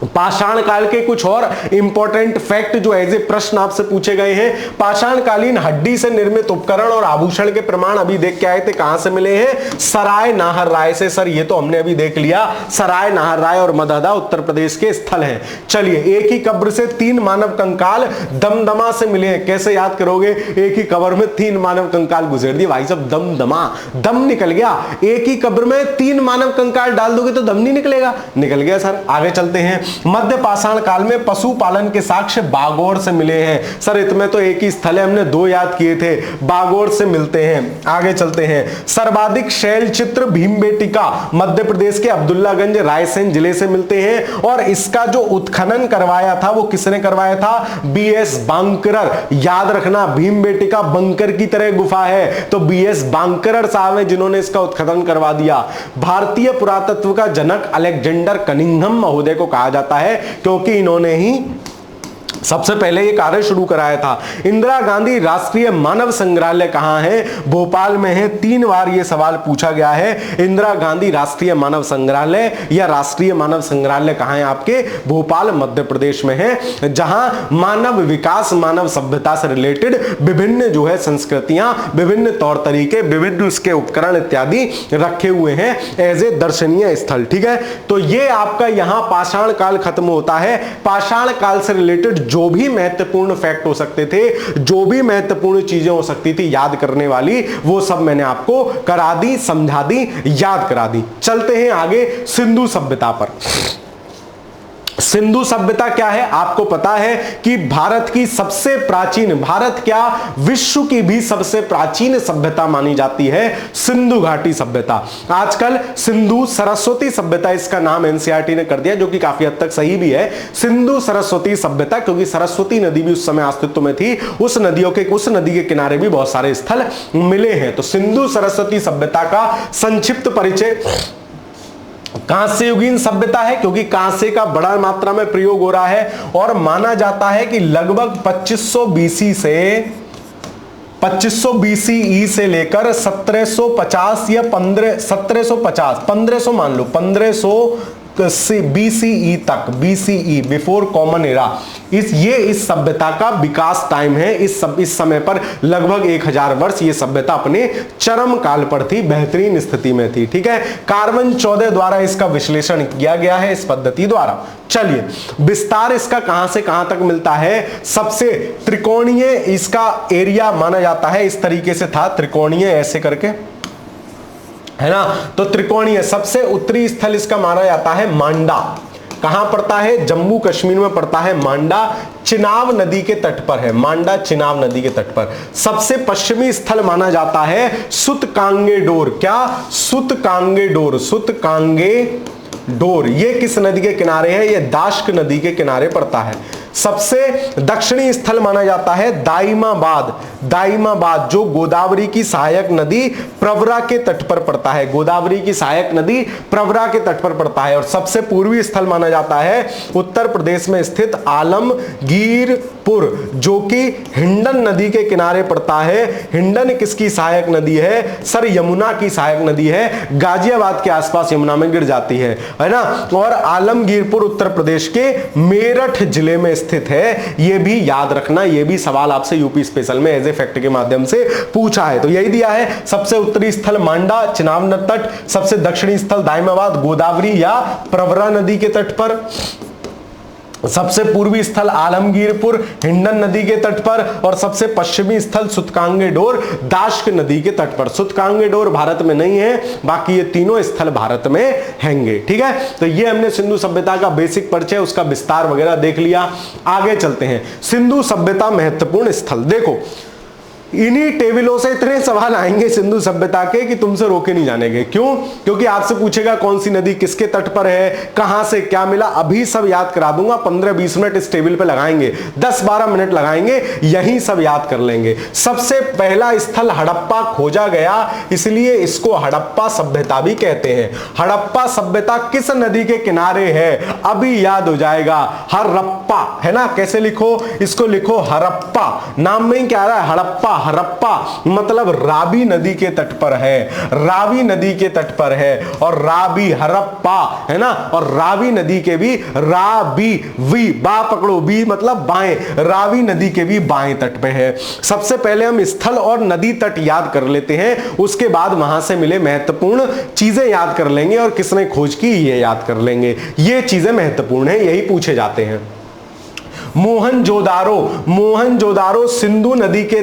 पाषाण काल के कुछ और इंपॉर्टेंट फैक्ट जो एज ए प्रश्न आपसे पूछे गए हैं। पाषाण कालीन हड्डी से निर्मित उपकरण और आभूषण के प्रमाण अभी देख के आए थे, कहां से मिले हैं? सराय नाहर राय से। सर ये तो हमने अभी देख लिया, सराय नाहर राय और मदहदा उत्तर प्रदेश के स्थल हैं। चलिए, एक ही कब्र से 3 मानव कंकाल दमदमा से मिले हैं। कैसे याद करोगे? एक ही कब्र में 3 मानव कंकाल गुजर दिए भाई साहब, दमदमा, दम निकल गया। एक ही कब्र में 3 मानव कंकाल डाल दोगे तो दम नहीं निकलेगा? निकल गया सर। आगे चलते हैं। मध्य पाषाण काल में पशुपालन के साक्ष्य बागौर से मिले हैं। सर इसमें तो एक ही स्थल है, हमने 2 याद किए थे, बागौर से मिलते हैं। आगे चलते हैं। सर्वाधिक शैल चित्र भीमबेटिका मध्य प्रदेश के अब्दुल्लागंज रायसेन जिले से मिलते हैं। और इसका जो उत्खनन करवाया था वो किसने करवाया था? बीएस बांकरर। याद रखना, भीमबेटिका बंकर की तरह गुफा है, तो बीएस बांकरर साहब है जिन्होंने इसका उत्खनन करवा दिया। भारतीय पुरातत्व का जनक अलेक्जेंडर कनिंघम महोदय को कहा जाता है, क्योंकि इन्होंने ही सबसे पहले ये कार्य शुरू कराया था। इंदिरा गांधी राष्ट्रीय मानव संग्रहालय कहां है? भोपाल में है। 3 बार ये सवाल पूछा गया है। इंदिरा गांधी राष्ट्रीय मानव संग्रहालय या राष्ट्रीय मानव संग्रहालय कहां है? आपके भोपाल मध्य प्रदेश में है, जहां मानव विकास, मानव सभ्यता से रिलेटेड विभिन्न जो है संस्कृतियां, विभिन्न तौर तरीके, विभिन्न उसके उपकरण इत्यादि रखे हुए हैं एज ए दर्शनीय स्थल। ठीक है, तो ये आपका यहां पाषाण काल खत्म होता है। पाषाण काल से रिलेटेड जो भी महत्वपूर्ण फैक्ट हो सकते थे, जो भी महत्वपूर्ण चीजें हो सकती थी याद करने वाली, वो सब मैंने आपको करा दी, समझा दी, याद करा दी। चलते हैं आगे सिंधु सभ्यता पर। सिंधु सभ्यता क्या है? आपको पता है कि भारत की सबसे प्राचीन, भारत क्या विश्व की भी सबसे प्राचीन सभ्यता मानी जाती है सिंधु घाटी सभ्यता। आजकल सिंधु सरस्वती सभ्यता इसका नाम एनसीईआरटी ने कर दिया, जो कि काफी हद तक सही भी है। सिंधु सरस्वती सभ्यता, क्योंकि सरस्वती नदी भी उस समय अस्तित्व में थी, उस नदी के किनारे भी बहुत सारे स्थल मिले हैं। तो सिंधु सरस्वती सभ्यता का संक्षिप्त परिचय कांस्य युगीन सभ्यता है, क्योंकि कांसे का बड़ा मात्रा में प्रयोग हो रहा है और माना जाता है कि लगभग 2500 बीसी से 2500 बीसीई से लेकर 1750 या 1500 मान लो, 1500 बीसीई तक, बीसीई बिफोर कॉमन एरा, इस सभ्यता का विकास टाइम है। इस समय पर लगभग 1000 वर्ष ये सभ्यता अपने चरम काल पर थी, बेहतरीन स्थिति में थी। ठीक है, कार्बन 14 द्वारा इसका विश्लेषण किया गया है इस पद्धति द्वारा। चलिए, विस्तार इसका कहां से कहां तक मिलता है? सबसे त्रिकोणीय इसका एरिया माना जाता है, इस तरीके से था त्रिकोणीय, ऐसे करके, है ना। तो त्रिकोणीय सबसे उत्तरी स्थल इसका माना जाता है मांडा। कहां पड़ता है? जम्मू कश्मीर में पड़ता है मांडा, चिनाब नदी के तट पर है। मांडा चिनाब नदी के तट पर। सबसे पश्चिमी स्थल माना जाता है सुतकांगेडोर। क्या? सुतकांगेडोर, सुतकांगेडोर। ये किस नदी के किनारे है? ये दाश्क नदी के किनारे पड़ता है। सबसे दक्षिणी स्थल माना जाता है दाइमाबाद। दाइमाबाद जो गोदावरी की सहायक नदी प्रवरा के तट पर पड़ता है। गोदावरी की सहायक नदी प्रवरा के तट पर पड़ता है। और सबसे पूर्वी स्थल माना जाता है उत्तर प्रदेश में स्थित आलमगीरपुर, जो कि हिंडन नदी के किनारे पड़ता है। हिंडन किसकी सहायक नदी है? सर यमुना की सहायक नदी है, गाजियाबाद के आसपास यमुना में गिर जाती है ना। और आलमगीरपुर उत्तर प्रदेश के मेरठ जिले में स्थित है। यह भी याद रखना, यह भी सवाल आपसे यूपी स्पेशल में एज ए फैक्ट के माध्यम से पूछा है। तो यही दिया है, सबसे उत्तरी स्थल मांडा चिनाब तट, सबसे दक्षिणी स्थल दाइमाबाद गोदावरी या प्रवरा नदी के तट पर, सबसे पूर्वी स्थल आलमगीरपुर हिंडन नदी के तट पर, और सबसे पश्चिमी स्थल सुतकांगेडोर दाश्क नदी के तट पर। सुतकांगेडोर भारत में नहीं है, बाकी ये तीनों स्थल भारत में हैंगे। ठीक है, तो ये हमने सिंधु सभ्यता का बेसिक परिचय, उसका विस्तार वगैरह देख लिया। आगे चलते हैं। सिंधु सभ्यता महत्वपूर्ण स्थल। देखो, इन्हीं टेबलों से इतने सवाल आएंगे सिंधु सभ्यता के कि तुमसे रोके नहीं जानेंगे। क्यों? क्योंकि आपसे पूछेगा कौन सी नदी किसके तट पर है, कहां से क्या मिला, अभी सब याद करा दूंगा। 15-20 मिनट इस टेबल पे लगाएंगे, 10-12 मिनट लगाएंगे, यही सब याद कर लेंगे। सबसे पहला स्थल हड़प्पा खोजा गया, इसलिए इसको हड़प्पा सभ्यता भी कहते हैं। हड़प्पा सभ्यता किस नदी के किनारे है? अभी याद हो जाएगा, हरप्पा, है ना। कैसे लिखो इसको? लिखो हरप्पा, नाम में ही क्या आ रहा है? हड़प्पा। हरप्पा मतलब रावी नदी के तट पर है, रावी नदी के तट पर है। और रावी हरप्पा है ना, और रावी नदी के भी रावी वी बा पकड़ो, बी मतलब बाएं, रावी नदी के भी बाएं तट पे है। सबसे पहले हम स्थल और नदी तट याद कर लेते हैं, उसके बाद वहां से मिले महत्वपूर्ण चीजें याद कर लेंगे और किसने खोज की ये याद कर लेंगे। ये चीजें महत्वपूर्ण है, यही पूछे जाते हैं। मोहनजोदारो, मोहनजोदारो सिंधु नदी के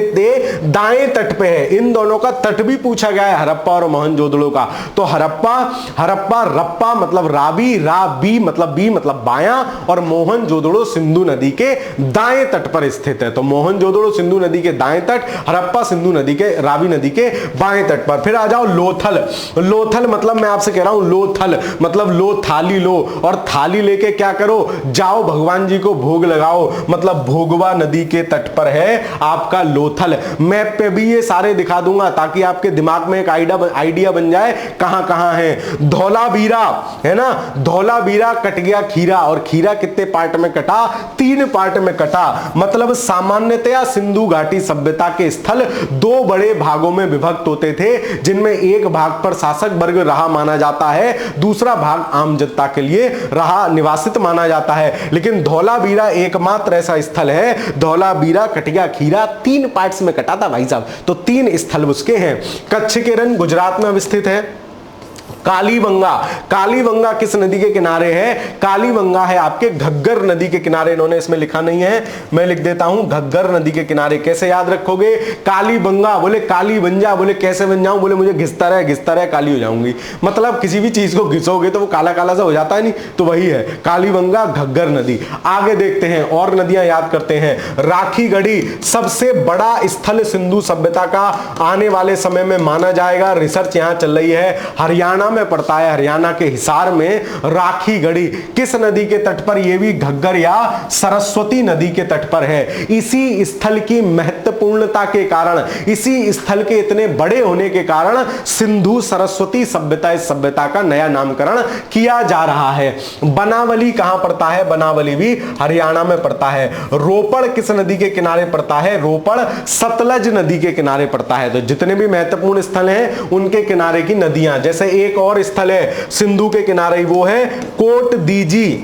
दाएं तट पे है। इन दोनों का तट भी पूछा गया है, हड़प्पा और मोहनजोदड़ो का। तो हड़प्पा, हड़प्पा रप्पा मतलब रावी, राबी मतलब बी मतलब बायां, और मोहनजोदड़ो सिंधु नदी के दाएं तट पर स्थित है। तो मोहनजोदड़ो सिंधु नदी के दाएं तट, हड़प्पा सिंधु नदी के, रावी नदी के बाएं तट पर। फिर आ जाओ लोथल, लोथल मतलब मैं आपसे कह रहा हूं लोथल मतलब लो थाली लो, और थाली लेके क्या करो, जाओ भगवान जी को भोग लगाओ, मतलब भोगवा नदी के तट पर है आपका लोथल। मैप पे भी ये सारे दिखा दूंगा ताकि आपके दिमाग में एक आइडिया बन जाए कहां कहां है। धौलावीरा है ना, धौलावीरा कट गया खीरा, और खीरा कितने पार्ट में कटा, 3 पार्ट में कटा। मतलब सामान्यतया सिंधु घाटी सभ्यता के स्थल 2 बड़े भागों में विभक्त होते थे, जिनमें एक भाग पर शासक वर्ग रहा माना जाता है, दूसरा भाग आम जनता के लिए रहा निवासित माना जाता है। लेकिन धौलावीरा एकमात्र ऐसा स्थल है, धौलावीरा कटिया खीरा 3 पार्ट्स में कटा था भाई साहब। तो 3 स्थल उसके हैं। कच्छ के रण गुजरात में अवस्थित है। कालीबंगा, कालीबंगा किस नदी के किनारे है, कालीबंगा है आपके घग्गर नदी के किनारे। इन्होंने इसमें लिखा नहीं है, मैं लिख देता हूं घग्गर नदी के किनारे। कैसे याद रखोगे, कालीबंगा बोले काली बन जा, बोले कैसे बन जाऊं, बोले मुझे घिसता रहे काली हो जाऊंगी। मतलब किसी भी चीज को घिसोगे तो वो काला काला सा हो जाता है नहीं, तो वही है कालीबंगा घग्गर नदी। आगे देखते हैं और नदियां याद करते हैं। राखीगढ़ी सबसे बड़ा स्थल सिंधु सभ्यता का आने वाले समय में माना जाएगा, रिसर्च यहां चल रही है। हरियाणा में पड़ता है, हरियाणा के हिसार में राखीगढ़ी किस नदी के तट पर, यह भी घग्गर या सरस्वती नदी के तट पर है। इसी स्थल की महत्वपूर्णता के कारण, इसी स्थल के इतने बड़े होने के कारण सिंधु सरस्वती सभ्यता, इस सभ्यता का नया नामकरण किया जा रहा है। बनावली कहां पड़ता है, बनावली भी हरियाणा में पड़ता है। रोपड़ किस नदी के किनारे पड़ता है, रोपड़ सतलज नदी के किनारे पड़ता है। तो जितने भी महत्वपूर्ण स्थल हैं उनके किनारे की नदियां, जैसे एक और स्थल है सिंधु के किनारे, वो है कोट दीजी,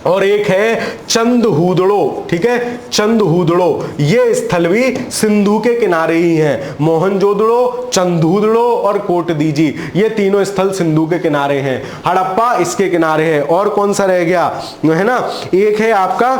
और एक है चंदहूदड़ो, ठीक है, चंदहूदड़ो। ये स्थल भी सिंधु के किनारे ही हैं। मोहनजोदड़ो, चंदहूदड़ो और कोटदीजी, ये तीनों स्थल सिंधु के किनारे हैं। हड़प्पा इसके किनारे है। और कौन सा रह गया है ना, एक है आपका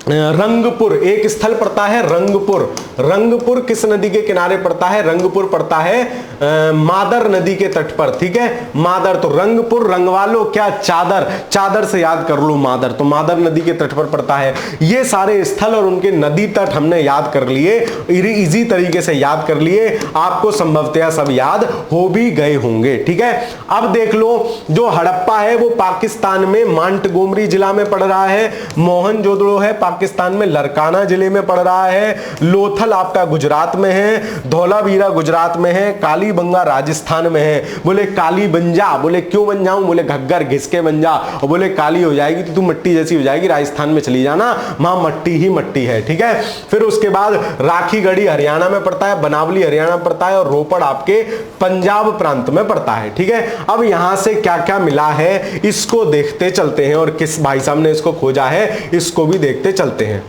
रंगपुर, एक स्थल पड़ता है रंगपुर। रंगपुर किस नदी के किनारे पड़ता है, रंगपुर पड़ता है मादर नदी के तट पर, ठीक है, मादर। तो रंगपुर रंगवालो क्या, चादर, चादर से याद कर लो मादर, तो मादर नदी के तट पर पड़ता है। ये सारे स्थल और उनके नदी तट हमने याद कर लिए, इजी तरीके से याद कर लिए, आपको संभवतया सब याद हो भी गए होंगे, ठीक है। अब देख लो, जो हड़प्पा है वो पाकिस्तान में मांटगोमरी जिला में पड़ रहा है। मोहनजोदड़ो है पाकिस्तान में लरकाना जिले में पड़ रहा है। लोथल आपका गुजरात में है, धौलावीरा गुजरात में है, कालीबंगा राजस्थान में है। बोले काली बन जा, बोले क्यों बन जाऊं, बोले घग्गर घिस के बन जा, और बोले काली हो जाएगी तो तू मिट्टी जैसी हो जाएगी, राजस्थान में चली जाना, वहां मट्टी ही मट्टी है, ठीक है। फिर उसके बाद राखीगढ़ी हरियाणा में पड़ता है, बनावली हरियाणा में पड़ता है, और रोपड़ आपके पंजाब प्रांत में पड़ता है, ठीक है। अब यहां से क्या क्या मिला है इसको देखते चलते हैं, और किस भाई साहब ने इसको खोजा है इसको भी देखते चलते हैं।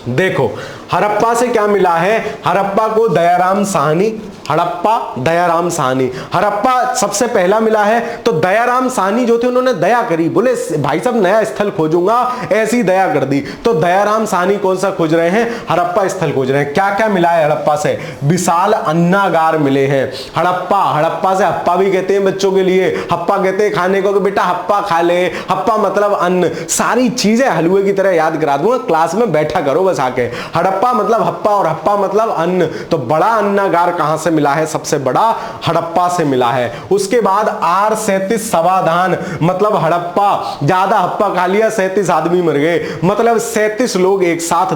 देखो हड़प्पा से क्या मिला है, हड़प्पा को दयाराम साहनी, हड़प्पा दयाराम साहनी, हड़प्पा सबसे पहला मिला है। तो दयाराम साहनी जो थे उन्होंने दया करी, बोले भाई साहब नया स्थल खोजूंगा, ऐसी दया कर दी। तो दयाराम साहनी कौन सा खोज रहे हैं, हड़प्पा स्थल खोज रहे हैं। क्या क्या मिला है हड़प्पा से, विशाल अन्नागार मिले हैं। हड़प्पा, हड़प्पा से हप्पा भी कहते हैं बच्चों के लिए, हप्पा कहते हैं खाने को कि बेटा हप्पा खा ले, हप्पा मतलब अन्न, सारी चीजें हलवे की तरह याद करा दूंगा, क्लास में बैठा करो बस आके। हड़प्पा मतलब हप्पा और हप्पा मतलब अन्न। तो बड़ा अन्नागार कहां से मिला है? सबसे बड़ा हड़प्पा से मिला है। उसके बाद R37 समाधान, मतलब हड़प्पा ज्यादा हप्पा खा लिया, 37 आदमी मर गए, मतलब 37 लोग एक साथ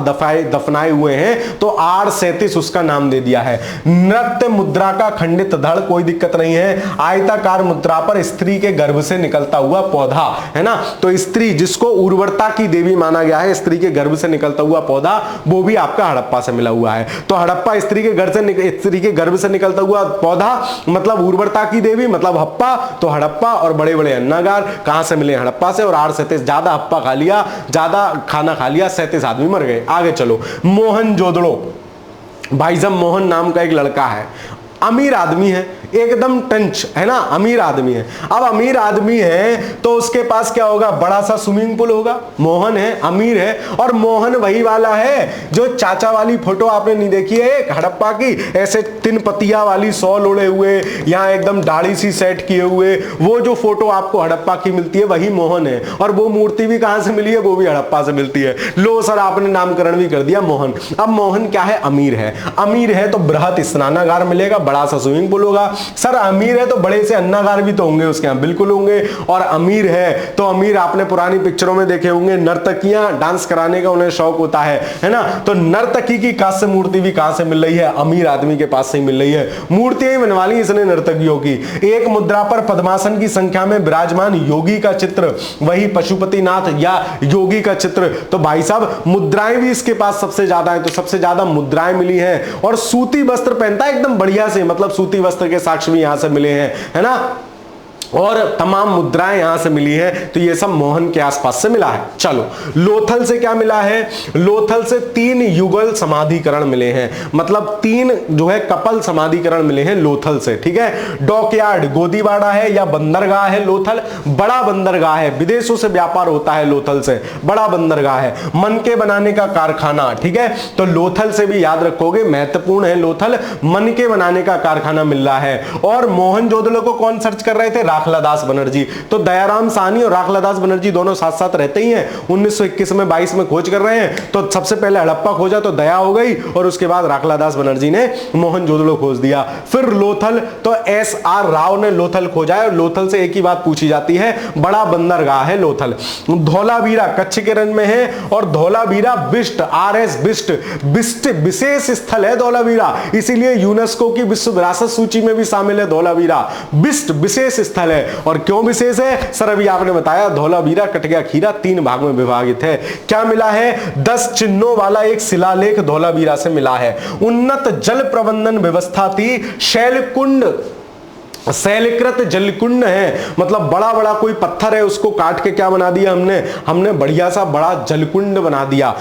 दफनाए हुए हैं, तो R37 उसका नाम दे दिया है। नृत्य मुद्रा का खंडित धड़, कोई दिक्कत नहीं है। आयताकार मुद्रा पर स्त्री के गर्भ से निकलता हुआ पौधा, है ना, तो स्त्री जिसको उर्वरता की देवी माना गया है, स्त्री के गर्भ से निकलता हुआ पौधा, वो भी आपका हड़प्पा से मिला हुआ है। तो हड़प्पा स्त्री के गर्भ से निकलता हुआ पौधा मतलब उर्वरता की देवी, मतलब हप्पा, तो हड़प्पा और बड़े बड़े अन्नागार कहां से मिले? हड़प्पा से। और R37 ज्यादा हप्पा खा लिया, ज्यादा खाना खा लिया, 37 आदमी मर गए। आगे चलो, मोहनजोदड़ो, भाई साहब मोहन नाम का एक लड़का है, अमीर आदमी है, एकदम टंच, है ना, अमीर आदमी है। अब अमीर आदमी है तो उसके पास क्या होगा? बड़ा सा स्विमिंग पूल होगा। मोहन है, अमीर है, और मोहन वही वाला है जो चाचा वाली फोटो आपने नहीं देखी है हड़प्पा की, ऐसे 3 पतिया वाली, 100 लोड़े हुए, यहाँ एकदम दाढ़ी सी सेट किए हुए, वो जो फोटो आपको हड़प्पा की मिलती है वही मोहन है। और वो मूर्ति भी कहां से मिली है? वो भी हड़प्पा से मिलती है। लो सर, आपने नामकरण भी कर दिया मोहन। अब मोहन क्या है? अमीर है। अमीर है तो बृहत स्नानागार मिलेगा, बड़ा सा स्विमिंग पूल होगा। सर अमीर है तो बड़े से अन्नागार भी तो होंगे उसके यहाँ, बिल्कुल होंगे। और अमीर है तो अमीर, आपने पुरानी पिक्चरों में देखे होंगे, नर्तकियां डांस कराने का उन्हें शौक होता है ना, तो नर्तकी की कांस्य मूर्ति भी कहां से मिल रही है? अमीर आदमी के पास से ही मिल रही है। मूर्तियां ही बनवा ली इसने नर्तकियों की। एक मुद्रा पर पद्मासन की संख्या में विराजमान योगी का चित्र, वही पशुपतिनाथ या योगी का चित्र। तो भाई साहब मुद्राएं भी इसके पास सबसे ज्यादा है, तो सबसे ज्यादा मुद्राएं मिली हैं। और सूती वस्त्र पहनता है एकदम बढ़िया से, मतलब सूती वस्त्र के साक्ष्य भी यहां से मिले हैं, है ना, और तमाम मुद्राएं यहां से मिली है। तो ये सब मोहन के आसपास से मिला है। चलो, लोथल से क्या मिला है? लोथल से 3 युगल समाधिकरण मिले हैं, मतलब 3 जो है कपल समाधिकरण मिले हैं लोथल से, ठीक है। डॉकयार्ड, गोदीवाड़ा है या बंदरगाह है लोथल, बड़ा बंदरगाह है, विदेशों से व्यापार होता है लोथल से, बड़ा बंदरगाह है। मनके बनाने का कारखाना, ठीक है, तो लोथल से भी याद रखोगे, महत्वपूर्ण है लोथल, मनके बनाने का कारखाना मिल रहा है। और मोहनजोदड़ो को कौन सर्च कर रहे थे? राखलादास बनर्जी। तो दयाराम साहनी और राखलादास बनर्जी दोनों साथ साथ रहते ही हैं। 1921 में 22 में खोज कर रहे हैं, तो सबसे पहले हड़प्पा खोजा तो दया हो गई, और उसके बाद राखलादास बनर्जी ने मोहनजोदड़ो खोज दिया। फिर लोथल, तो SR राव ने लोथल खोजा है। लोथल से एक ही बात पूछी जाती है, बड़ा बंदरगाह है लोथल। धौलावीरा कच्छ के रन में है, और धौलावीरा बिस्ट, RS बिस्ट, बिस्ट विशेष स्थल है धौलावीरा, इसीलिए यूनेस्को की विश्व विरासत सूची में भी शामिल है धौलावीरा। बिस्ट विशेष स्थल है। और क्यों विशेष है? सर अभी आपने बताया, धौलावीरा कटकिया खीरा 3 भाग में विभाजित है। क्या मिला है? 10 चिन्हों वाला एक शिलालेख धौलावीरा से मिला है। उन्नत जल प्रबंधन व्यवस्था थी। शैलकुंड, शैलकृत जलकुंड है, मतलब बड़ा बड़ा कोई पत्थर है उसको काट के क्या बना दिया हमने बढ़िया सा बड़ा जलकुंड बना दिया।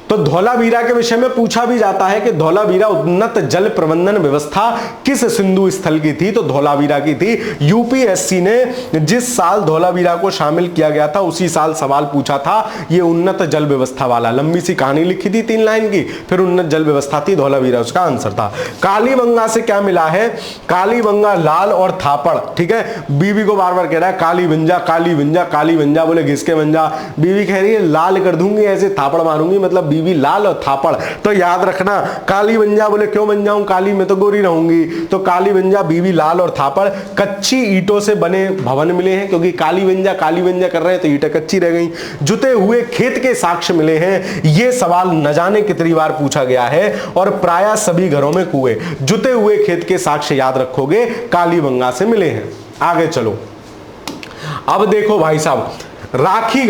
तो धौलावीरा के विषय में पूछा भी जाता है कि धौलावीरा उन्नत जल प्रबंधन व्यवस्था किस सिंधु स्थल की थी? तो धौलावीरा की थी। यूपीएससी ने जिस साल धौलावीरा को शामिल किया गया था उसी साल सवाल पूछा था, ये उन्नत जल व्यवस्था वाला, लंबी सी कहानी लिखी थी 3 लाइन की, फिर उन्नत जल व्यवस्था थी धौलावीरा, उसका आंसर था। कालीबंगा से क्या मिला है? कालीबंगा लाल और थापड़, ठीक है। बीवी को बार बार कह रहा है काली बंजा, काली बंजा, काली बंजा, बोले घिसके बंजा। बीवी कह रही है लाल कर दूंगी, ऐसे थापड़ मारूंगी, मतलब बीवी लाल और थापड़। तो याद रखना, काली बंजा, बोले क्यों बन जाऊं, काली में तो गोरी रहूंगी, तो काली बंजा, बीवी लाल और थापड़। कच्ची ईंटों से बने भवन मिले हैं, क्योंकि काली बंजा कर रहे हैं तो ईंटें कच्ची रह गई। जुते हुए खेत के साक्ष्य मिले हैं। यह सवाल न जाने कितनी बार पूछा गया है, और प्रायः सभी घरों में कुएं। जुते हुए खेत के साक्ष्य याद रखोगे, कालीबंगा से मिले हैं। आगे चलो, अब देखो भाई साहब, राखी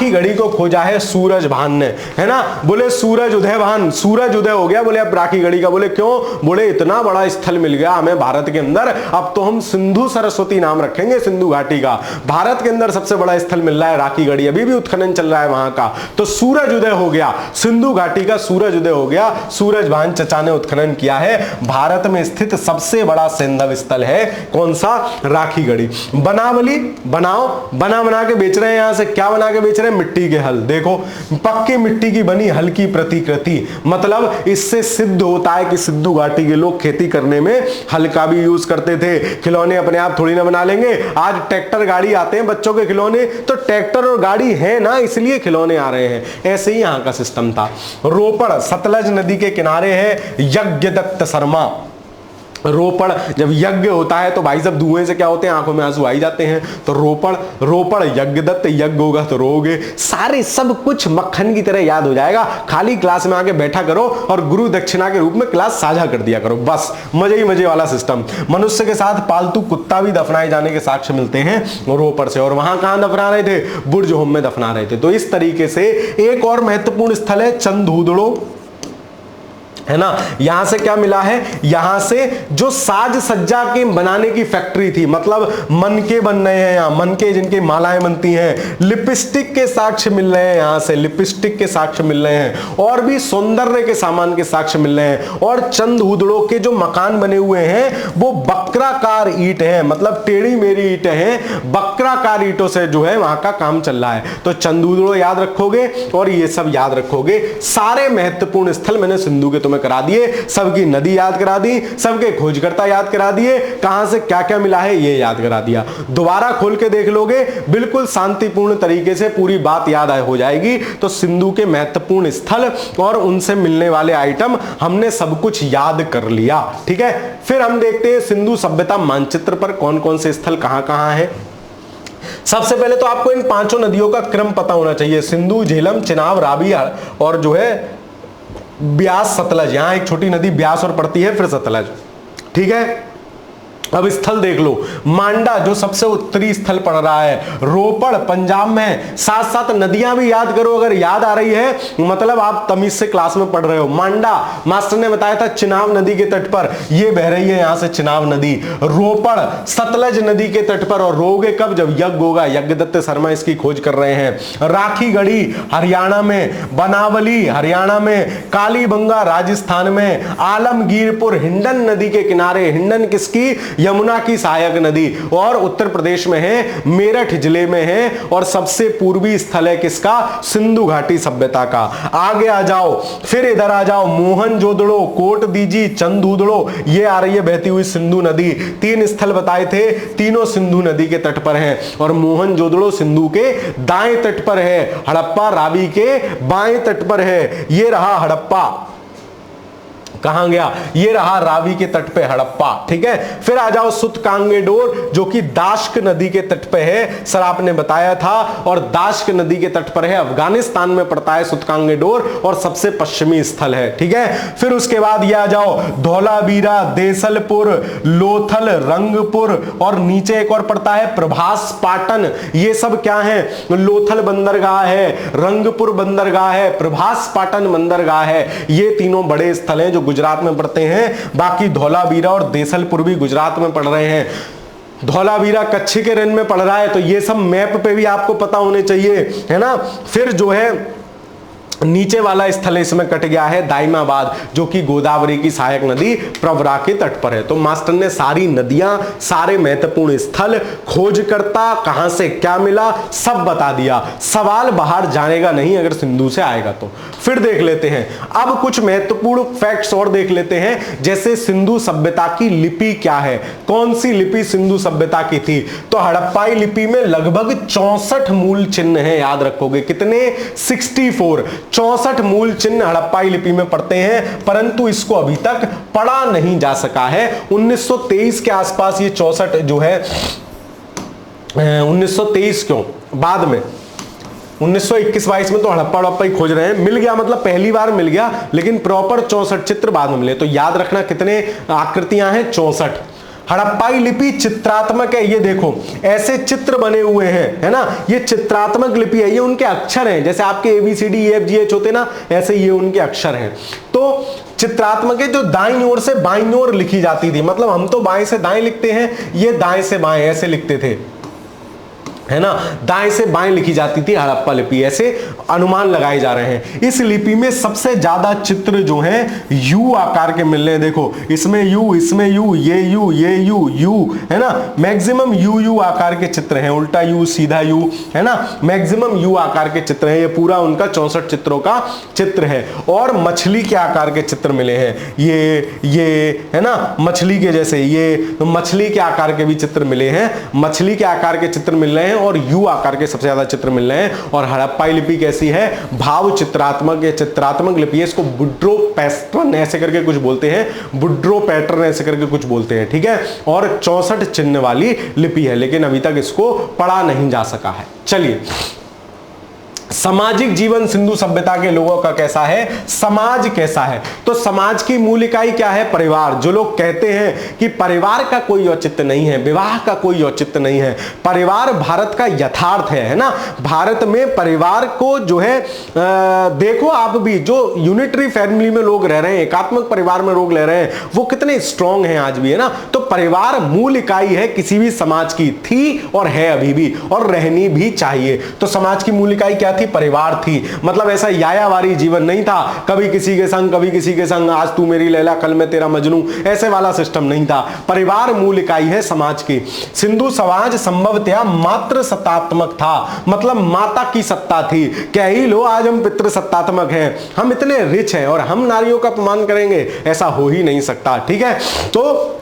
गढ़ी को खोजा है सूरज भान ने, है ना। बोले सूरज उदय भान, सूरज उदय हो गया, बोले अब राखी गढ़ी का। बोले क्यों? बोले इतना बड़ा स्थल मिल गया हमें भारत के अंदर, अब तो हम सिंधु सरस्वती नाम रखेंगे सिंधु घाटी का। भारत के अंदर सबसे बड़ा स्थल मिल रहा है राखी गढ़ी, अभी भी उत्खनन चल रहा है वहां का, तो सूरज उदय हो गया, सिंधु घाटी का सूरज उदय हो गया। सूरज भान चचा ने उत्खनन किया है। भारत में स्थित सबसे बड़ा सैंधव स्थल है कौन सा? राखी गढ़ी। बनावली, बना के बेच रहे हैं। यहां से क्या बना के बेच रहे हैं? मिट्टी के हल। देखो, पक्की मिट्टी की बनी हल की प्रतिकृति, मतलब इससे सिद्ध होता है कि सिंधु घाटी के लोग खेती करने में हल का भी यूज करते थे। खिलौने अपने आप थोड़ी ना बना लेंगे। आज ट्रैक्टर गाड़ी आते हैं बच्चों के खिलौने, तो ट्रैक्टर और गाड़ी है ना, इसलिए खिलौने आ रहे हैं। ऐसे ही यहां का सिस्टम था। रोपड़ सतलज नदी के किनारे है। यज्ञदत्त शर्मा, रोपड़, जब यज्ञ होता है तो भाई साहब धुएं से क्या होते हैं, आंखों में आंसू आई जाते हैं। तो रोपड़ यज्ञदत्त, यज्ञ होगा तो रोगे। सारे सब कुछ मक्खन की तरह याद हो जाएगा। खाली क्लास में आके बैठा करो और गुरु दक्षिणा के रूप में क्लास साझा कर दिया करो, बस मजे ही मजे वाला सिस्टम। मनुष्य के साथ पालतू कुत्ता भी दफनाए जाने के साक्ष्य मिलते हैं रोपड़ से। और वहां कहां दफना रहे थे, बुर्ज होम में दफना रहे थे। तो इस तरीके से एक और महत्वपूर्ण स्थल है चंदूदड़ो, है ना। यहां से क्या मिला है, यहां से जो साज सज्जा के बनाने की फैक्ट्री थी, मतलब मनके बन रहे हैं यहां, मनके जिनकी मालाएं बनती हैं। लिपस्टिक के साक्ष्य मिल रहे हैं, यहां से लिपस्टिक के साक्ष्य मिल रहे हैं, और भी सौंदर्य के सामान के साक्ष्य मिल रहे हैं। और चंदूदड़ो के जो मकान बने हुए हैं वो बक्राकार ईंट है, मतलब टेढ़ी मेढ़ी ईंटें हैं, बक्राकार ईंटों से जो है वहां का काम चल रहा है। तो चंदूदड़ो याद रखोगे और ये सब याद रखोगे। सारे महत्वपूर्ण स्थल मैंने सिंधु के तुम्हें करा दिए, सबकी नदी याद करा दी, सबके खोजकर्ता याद करा दिए, कहां से क्या क्या मिला है ये याद करा दिया। दोबारा खोल के देख लोगे, बिल्कुल शांतिपूर्ण तरीके से पूरी बात याद हो जाएगी। तो सिंधु के महत्वपूर्ण स्थल और उनसे मिलने वाले आइटम हमने सब कुछ याद कर लिया, ठीक है। फिर हम देखते हैं सिंधु सभ्यता मानचित्र पर कौन कौन से स्थल कहां कहां है। सबसे पहले तो आपको इन पांचों नदियों का क्रम पता होना चाहिए, सिंधु, झेलम, चिनाब, रावी और जो है ब्यास, सतलज। यहां एक छोटी नदी ब्यास और पड़ती है, फिर सतलज, ठीक है। अब स्थल देख लो, मांडा जो सबसे उत्तरी स्थल पड़ रहा है, रोपड़ पंजाब में, साथ साथ नदियां भी याद करो, अगर याद आ रही है मतलब आप तमीज से क्लास में पढ़ रहे हो। मांडा मास्टर ने बताया था चिनाब नदी के तट पर, ये बह रही है यहां से चिनाब नदी। रोपड़ सतलज नदी के तट पर, और रोगे कब, जब यज्ञ होगा। यज्ञदत्त शर्मा इसकी खोज कर रहे हैं। राखीगढ़ी हरियाणा में, बनावली हरियाणा में, कालीबंगा राजस्थान में, आलमगीरपुर हिंडन नदी के किनारे, हिंडन किसकी, यमुना की सहायक नदी, और उत्तर प्रदेश में है, मेरठ जिले में है। और सबसे पूर्वी स्थल है किसका, सिंधु घाटी सभ्यता का। आगे आ जाओ, फिर इधर आ जाओ, मोहनजोदड़ो, कोटदीजी, चंदूदड़ो, ये आ रही है बहती हुई सिंधु नदी। तीन स्थल बताए थे, तीनों सिंधु नदी के तट पर हैं। और मोहनजोदड़ो सिंधु के दाएं तट पर है, हड़प्पा रावी के बाएं तट पर है। ये रहा हड़प्पा, कहां गया, ये रहा रावी के तट पे हड़प्पा, ठीक है। फिर आ जाओ सुतकांगेडोर जो कि दाश्क नदी के तट पे है, सर आपने बताया था, और दाश्क नदी के तट पर है, अफगानिस्तान में पड़ता है सुतकांगेडोर, और सबसे पश्चिमी स्थल है, ठीक है। फिर उसके बाद ये आ जाओ धौलावीरा, देसलपुर, लोथल, रंगपुर, और नीचे एक और पड़ता है प्रभास पाटन। ये सब क्या है, लोथल बंदरगाह है, रंगपुर बंदरगाह है, प्रभास पाटन बंदरगाह है। ये तीनों बड़े स्थल हैं जो गुजरात में पड़ते हैं। बाकी धौलावीरा और देसलपुर भी गुजरात में पड़ रहे हैं। धौलावीरा कच्छ के रेंज में पड़ रहा है, तो ये सब मैप पे भी आपको पता होने चाहिए, है ना। फिर जो है नीचे वाला स्थल इसमें कट गया है दाइमाबाद, जो कि गोदावरी की सहायक नदी प्रवरा के तट पर है। तो मास्टर ने सारी नदियां, सारे महत्वपूर्ण स्थल, खोजकर्ता, कहां से क्या मिला, सब बता दिया। सवाल बाहर जाएगा नहीं अगर सिंधु से आएगा तो। फिर देख लेते हैं अब कुछ महत्वपूर्ण फैक्ट्स और देख लेते हैं, जैसे सिंधु सभ्यता की लिपि क्या है, कौन सी लिपि सिंधु सभ्यता की थी। तो हड़प्पाई लिपि में लगभग 64 मूल चिन्ह हैं, याद रखोगे कितने, 64 मूल चिन्ह हड़प्पाई लिपि में पढ़ते हैं, परंतु इसको अभी तक पढ़ा नहीं जा सका है। 1923 के आसपास ये 64 जो है, 1923 क्यों, बाद में 1921-22 में तो हड़प्पा ही खोज रहे हैं, मिल गया, मतलब पहली बार मिल गया, लेकिन प्रॉपर 64 चित्र बाद में मिले। तो याद रखना कितने आकृतियां हैं, 64। हड़प्पाई लिपि चित्रात्मक है, ये देखो ऐसे चित्र बने हुए हैं, है ना, ये चित्रात्मक लिपि है, ये उनके अक्षर हैं, जैसे आपके ABCDEFGH होते ना, ऐसे ये उनके अक्षर हैं। तो चित्रात्मक है, जो दाईं ओर से बाईं ओर लिखी जाती थी, मतलब हम तो बाएं से दाएं लिखते हैं, ये दाएं से बाएं ऐसे लिखते थे, है ना, दाएं से बाएं लिखी जाती थी हड़प्पा लिपि, ऐसे अनुमान लगाए जा रहे हैं। इस लिपि में सबसे ज्यादा चित्र जो हैं यू आकार के मिल रहे हैं, देखो इसमें यू, इसमें यू, ये यू, है ना, मैक्सिमम यू आकार के चित्र हैं, उल्टा यू, सीधा यू, है ना, मैक्सिमम यू आकार के चित्र हैं। ये पूरा उनका 64 चित्रों का चित्र है। और मछली के आकार के चित्र मिले हैं, ये है ना, मछली के जैसे, ये तो मछली के आकार के भी चित्र मिले हैं, मछली के आकार के चित्र मिल रहे हैं, और यू आकार के सबसे ज्यादा चित्र मिल रहे हैं। और हड़प्पाई लिपि कैसी है, भाव चित्रात्मक, ये चित्रात्मक लिपि है, इसको वुड्रो पैटर्न ऐसे करके कुछ बोलते हैं, बुड्रो पैटर्न ऐसे करके कुछ बोलते हैं, ठीक है। और 64 चिन्ह वाली लिपि है, लेकिन अभी तक इसको पढ़ा नहीं जा सका है। चलिए, सामाजिक जीवन सिंधु सभ्यता के लोगों का कैसा है, समाज कैसा है? तो समाज की मूल इकाई क्या है? परिवार। जो लोग कहते हैं कि परिवार का कोई औचित्य नहीं है, विवाह का कोई औचित्य नहीं है, परिवार भारत का यथार्थ है ना। भारत में परिवार को जो है देखो आप भी, जो यूनिटरी फैमिली में लोग रह रहे हैं, एकात्मक परिवार में लोग रह रहे हैं, वो कितने स्ट्रांग हैं आज भी, है ना। तो परिवार मूल इकाई है किसी भी समाज की, थी और है अभी भी, और रहनी भी चाहिए। तो समाज की मूल इकाई क्या थी? परिवार थी। मतलब ऐसा यायावारी जीवन नहीं था, कभी किसी के संग कभी किसी के संग, आज तू मेरी लैला कल मैं तेरा मजनू, ऐसे वाला सिस्टम नहीं था। परिवार मूल इकाई है समाज की। सिंधु समाज संभवतः मात्र सत्तात्मक था, मतलब माता की सत्ता थी। कह ही लो आज हम पितृ सत्तात्मक हैं, हम इतने रिच हैं और हम नारियों का अपमान करेंगे, ऐसा हो ही नहीं सकता, ठीक है। तो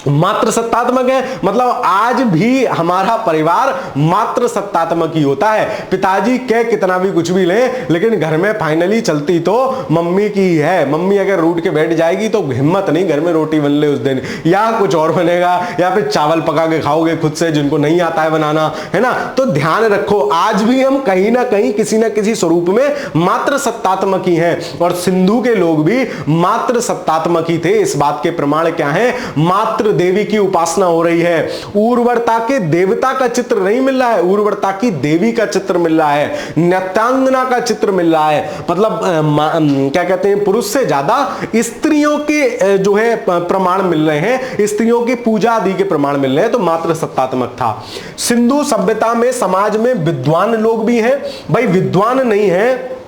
मात्र सत्तात्मक है, मतलब आज भी हमारा परिवार मात्र सत्तात्मक ही होता है। पिताजी कह कितना भी कुछ भी लें, लेकिन घर में फाइनली चलती तो मम्मी की है। मम्मी अगर रूठ के बैठ जाएगी तो हिम्मत नहीं घर में रोटी बन ले उस दिन, या कुछ और बनेगा, या फिर चावल पका के खाओगे खुद से, जिनको नहीं आता है बनाना, है ना। तो ध्यान रखो, आज भी हम कहीं ना कहीं किसी ना किसी स्वरूप में मात्र सत्तात्मक ही हैं, और सिंधु के लोग भी मात्र सत्तात्मक ही थे। इस बात के प्रमाण क्या है? मात्र देवी की उपासना हो रही है, उर्वरता के देवता का चित्र नहीं मिल रहा है, उर्वरता की देवी का चित्र मिल रहा है, नृत्यांगना का चित्र मिल रहा है। मतलब क्या कहते हैं, पुरुष से ज्यादा स्त्रियों के जो है प्रमाण मिल रहे हैं, स्त्रियों की पूजा आदि के प्रमाण मिल रहे हैं। तो मात्र सत्तात्मक था। सिंधु सभ्यता में समाज में विद्वान लोग भी हैं। भाई विद्वान नहीं है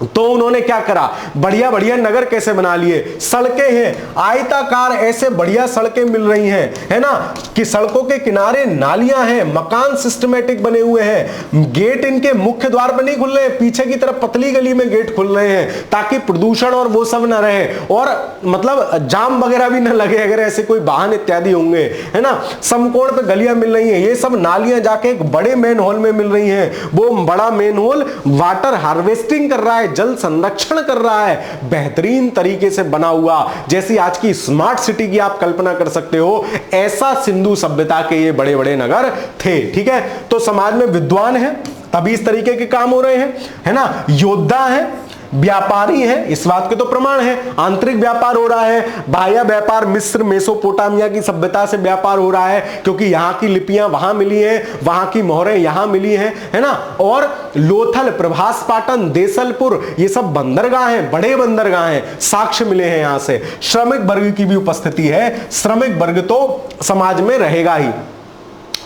तो उन्होंने क्या करा? बढ़िया बढ़िया नगर कैसे बना लिए, सड़कें हैं आयताकार, ऐसे बढ़िया सड़कें मिल रही हैं, है ना, कि सड़कों के किनारे नालियां हैं, मकान सिस्टमेटिक बने हुए हैं, गेट इनके मुख्य द्वार पर नहीं खुल रहे हैं, पीछे की तरफ पतली गली में गेट खुल रहे हैं, ताकि प्रदूषण और वो सब ना रहे, और मतलब जाम वगैरह भी ना लगे अगर ऐसे कोई वाहन इत्यादि होंगे, है ना। समकोण पे गलियां मिल रही हैं, ये सब नालियां जाके एक बड़े मेन हॉल में मिल रही हैं। वो बड़ा मेन हॉल वाटर हार्वेस्टिंग कर रहा है, जल संरक्षण कर रहा है, बेहतरीन तरीके से बना हुआ, जैसी आज की स्मार्ट सिटी की आप कल्पना कर सकते हो, ऐसा सिंधु सभ्यता के ये बड़े बड़े नगर थे, ठीक है। तो समाज में विद्वान है तभी इस तरीके के काम हो रहे हैं, है ना। योद्धा है, व्यापारी है, इस बात के तो प्रमाण है, आंतरिक व्यापार हो रहा है, बाह्य व्यापार मिस्र मेसोपोटामिया की सभ्यता से व्यापार हो रहा है, क्योंकि यहां की लिपियां वहां मिली हैं, वहां की मोहरें यहां मिली हैं, है ना। और लोथल, प्रभास पाटन, देसलपुर, ये सब बंदरगाह हैं, बड़े बंदरगाह हैं, साक्ष्य मिले हैं यहां से। श्रमिक वर्ग की भी उपस्थिति है, श्रमिक वर्ग तो समाज में रहेगा ही।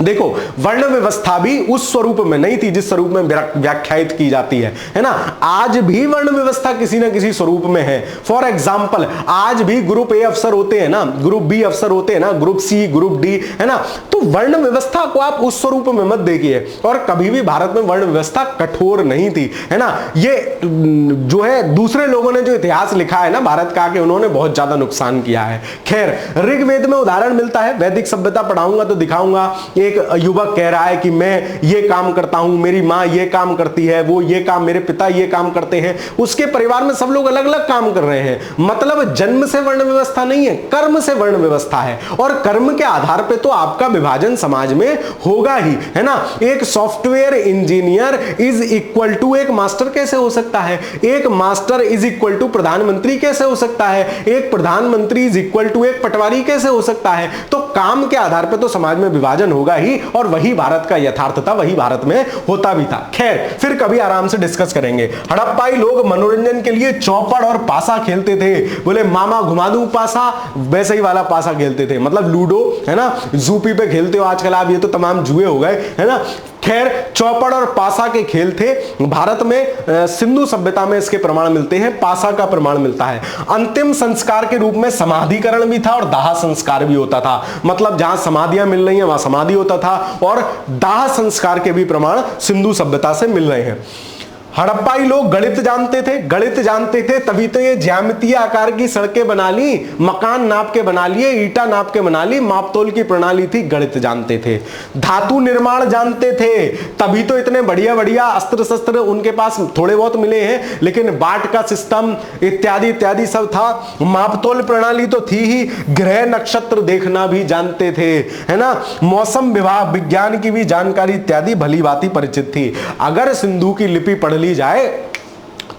देखो, वर्ण व्यवस्था भी उस स्वरूप में नहीं थी जिस स्वरूप में व्याख्यायित की जाती है ना। आज भी वर्ण व्यवस्था किसी ना किसी स्वरूप में है। फॉर एग्जाम्पल, आज भी ग्रुप ए अफसर होते हैं ना, ग्रुप बी अफसर होते हैं ना, ग्रुप सी, ग्रुप डी, है ना। तो वर्ण व्यवस्था को आप उस स्वरूप में मत देखिए, और कभी भी भारत में वर्ण व्यवस्था कठोर नहीं थी, है ना। ये जो है दूसरे लोगों ने जो इतिहास लिखा है ना भारत का, कि उन्होंने बहुत ज्यादा नुकसान किया है। खैर, ऋग्वेद में उदाहरण मिलता है, वैदिक सभ्यता पढ़ाऊंगा तो दिखाऊंगा। एक युवक कह रहा है कि मैं ये काम करता हूं, मेरी मां ये काम करती है, वो ये काम, मेरे पिता ये काम करते हैं, उसके परिवार में सब लोग अलग अलग काम कर रहे हैं। मतलब जन्म से वर्ण व्यवस्था नहीं है, कर्म से वर्ण व्यवस्था है, और कर्म के आधार पे तो आपका विभाजन समाज में होगा ही, है ना। एक software engineer is equal to एक मास्टर कैसे हो सकता है? एक मास्टर इज इक्वल टू प्रधानमंत्री कैसे हो सकता है? एक प्रधानमंत्री इज इक्वल टू एक पटवारी कैसे हो सकता है? तो काम के आधार पे तो समाज में विभाजन होगा ही, और वही भारत का यथार्थ था, वही भारत में होता भी था। खैर, फिर कभी आराम से डिस्कस करेंगे। हड़प्पाई लोग मनोरंजन के लिए चौपड़ और पासा खेलते थे। बोले मामा घुमा दूं पासा, वैसे ही वाला पासा खेलते थे, मतलब लूडो, है ना। जूपी पे खेलते हो आजकल आप, ये तो तमाम जुए हो गए, है ना। खैर, चौपड़ और पासा के खेल थे भारत में। सिंधु सभ्यता में इसके प्रमाण मिलते हैं, पासा का प्रमाण मिलता है। अंतिम संस्कार के रूप में समाधिकरण भी था और दाह संस्कार भी होता था। मतलब जहां समाधियां मिल रही हैं वहां समाधि होता था, और दाह संस्कार के भी प्रमाण सिंधु सभ्यता से मिल रहे हैं। हड़प्पाई लोग गणित जानते थे तभी तो ये ज्यामितीय आकार की सड़कें बना ली, मकान नाप के बना लिए, ईटा नाप के बना ली, मापतोल की प्रणाली थी, गणित जानते थे। धातु निर्माण जानते थे तभी तो इतने बढ़िया बढ़िया अस्त्र शस्त्र उनके पास थोड़े बहुत मिले हैं, लेकिन बाट का सिस्टम इत्यादि इत्यादि सब था। मापतोल प्रणाली तो थी ही, ग्रह नक्षत्र देखना भी जानते थे, है ना, मौसम विज्ञान की भी जानकारी इत्यादि भली भांति परिचित थी। अगर सिंधु की लिपि पढ़ ली जाए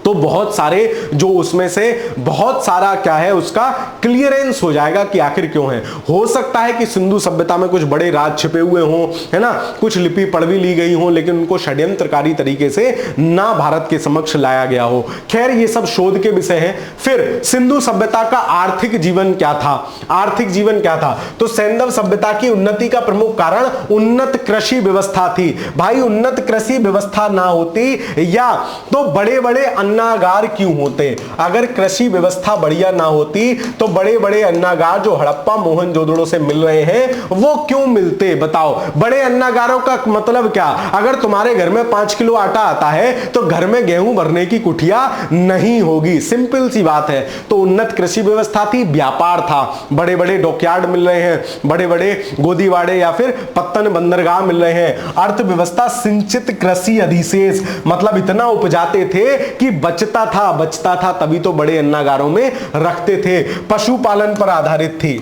तो बहुत सारे जो उसमें से बहुत सारा क्या है उसका क्लियरेंस हो जाएगा कि आखिर क्यों है। हो सकता है कि सिंधु सभ्यता में कुछ बड़े राज छिपे हुए हों, है ना, कुछ लिपि पढ़ भी ली गई हो, लेकिन उनको षड्यंत्रकारी तरीके से ना भारत के समक्ष लाया गया हो। खैर ये सब शोध के विषय हैं। फिर सिंधु सभ्यता का आर्थिक जीवन क्या था? आर्थिक जीवन क्या था? तो सैंधव सभ्यता की उन्नति का प्रमुख कारण उन्नत कृषि व्यवस्था थी। भाई उन्नत कृषि व्यवस्था ना होती या तो बड़े बड़े अन्नागार क्यों होते? अगर कृषि व्यवस्था बढ़िया ना होती तो बड़े बड़े अन्नागार जो हड़प्पा मोहनजोदड़ो से मिल रहे हैं वो क्यों मिलते? बताओ, बड़े अन्नागारों का मतलब क्या? अगर तुम्हारे घर में 5 किलो आटा आता है तो घर में गेहूं भरने की कुठिया नहीं होगी, सिंपल सी बात है। तो उन्नत कृषि व्यवस्था थी, व्यापार था, बड़े बड़े डॉकयार्ड मिल रहे हैं, बड़े बड़े गोदीवाड़े या फिर पत्तन बंदरगाह मिल रहे हैं। अर्थव्यवस्था सिंचित कृषि अधिशेष, मतलब इतना उपजाते थे कि बचता था, तभी तो बड़े अन्नागारों में रखते थे। पशुपालन पर आधारित थी।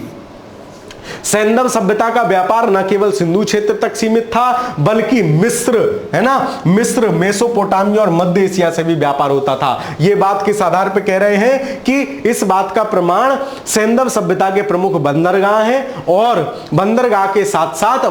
सैंधव सभ्यता का व्यापार न केवल सिंधु क्षेत्र तक सीमित था बल्कि मिस्र, है ना, मिस्र, मेसोपोटामिया और मध्य एशिया से भी व्यापार होता था। यह बात किस आधार पर कह रहे हैं कि इस बात का प्रमाण सैंधव सभ्यता के प्रमुख बंदरगाह हैं और बंदरगाह के साथ साथ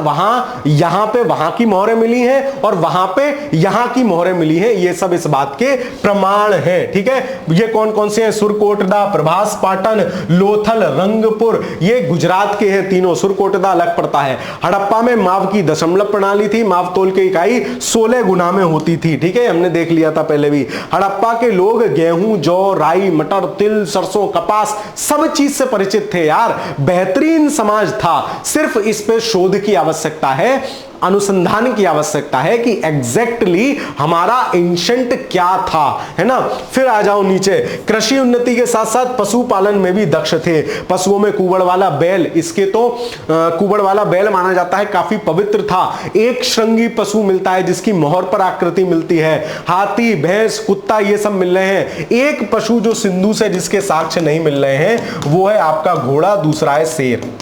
यहां पे वहां की मोहरें मिली हैं और वहां पे यहां की मोहरें मिली हैं। ये सब इस बात के प्रमाण हैं। ठीक है, ये कौन कौन से हैं? सुरकोटदा, प्रभास पाटन, लोथल, रंगपुर, ये गुजरात के हैं तीनों। सुरकोटदा अलग पड़ता है। हड़प्पा में माप की दशमलव प्रणाली थी, माप तोल की इकाई 16 गुना में होती थी। ठीक है, हमने देख लिया था पहले भी। हड़प्पा के लोग गेहूं, जौ, राई, मटर, तिल, सरसों, कपास सब चीज से परिचित थे यार। बेहतरीन समाज था। सिर्फ इस पे शोध की आवश्यकता है, अनुसंधान की आवश्यकता है कि एग्जैक्टली हमारा एंशंट क्या था, है ना। फिर आ जाओ नीचे। कृषि उन्नति के साथ साथ पशुपालन में भी दक्ष थे। पशुओं में कुबड़ वाला बैल, इसके तो कुबड़ वाला बैल माना जाता है काफी पवित्र था। एक श्रृंगी पशु मिलता है जिसकी मोहर पर आकृति मिलती है। हाथी, भैंस, कुत्ता ये सब मिल रहे हैं। एक पशु जो सिंधु से जिसके साक्ष्य नहीं मिल रहे हैं वो है आपका घोड़ा, दूसरा है शेर।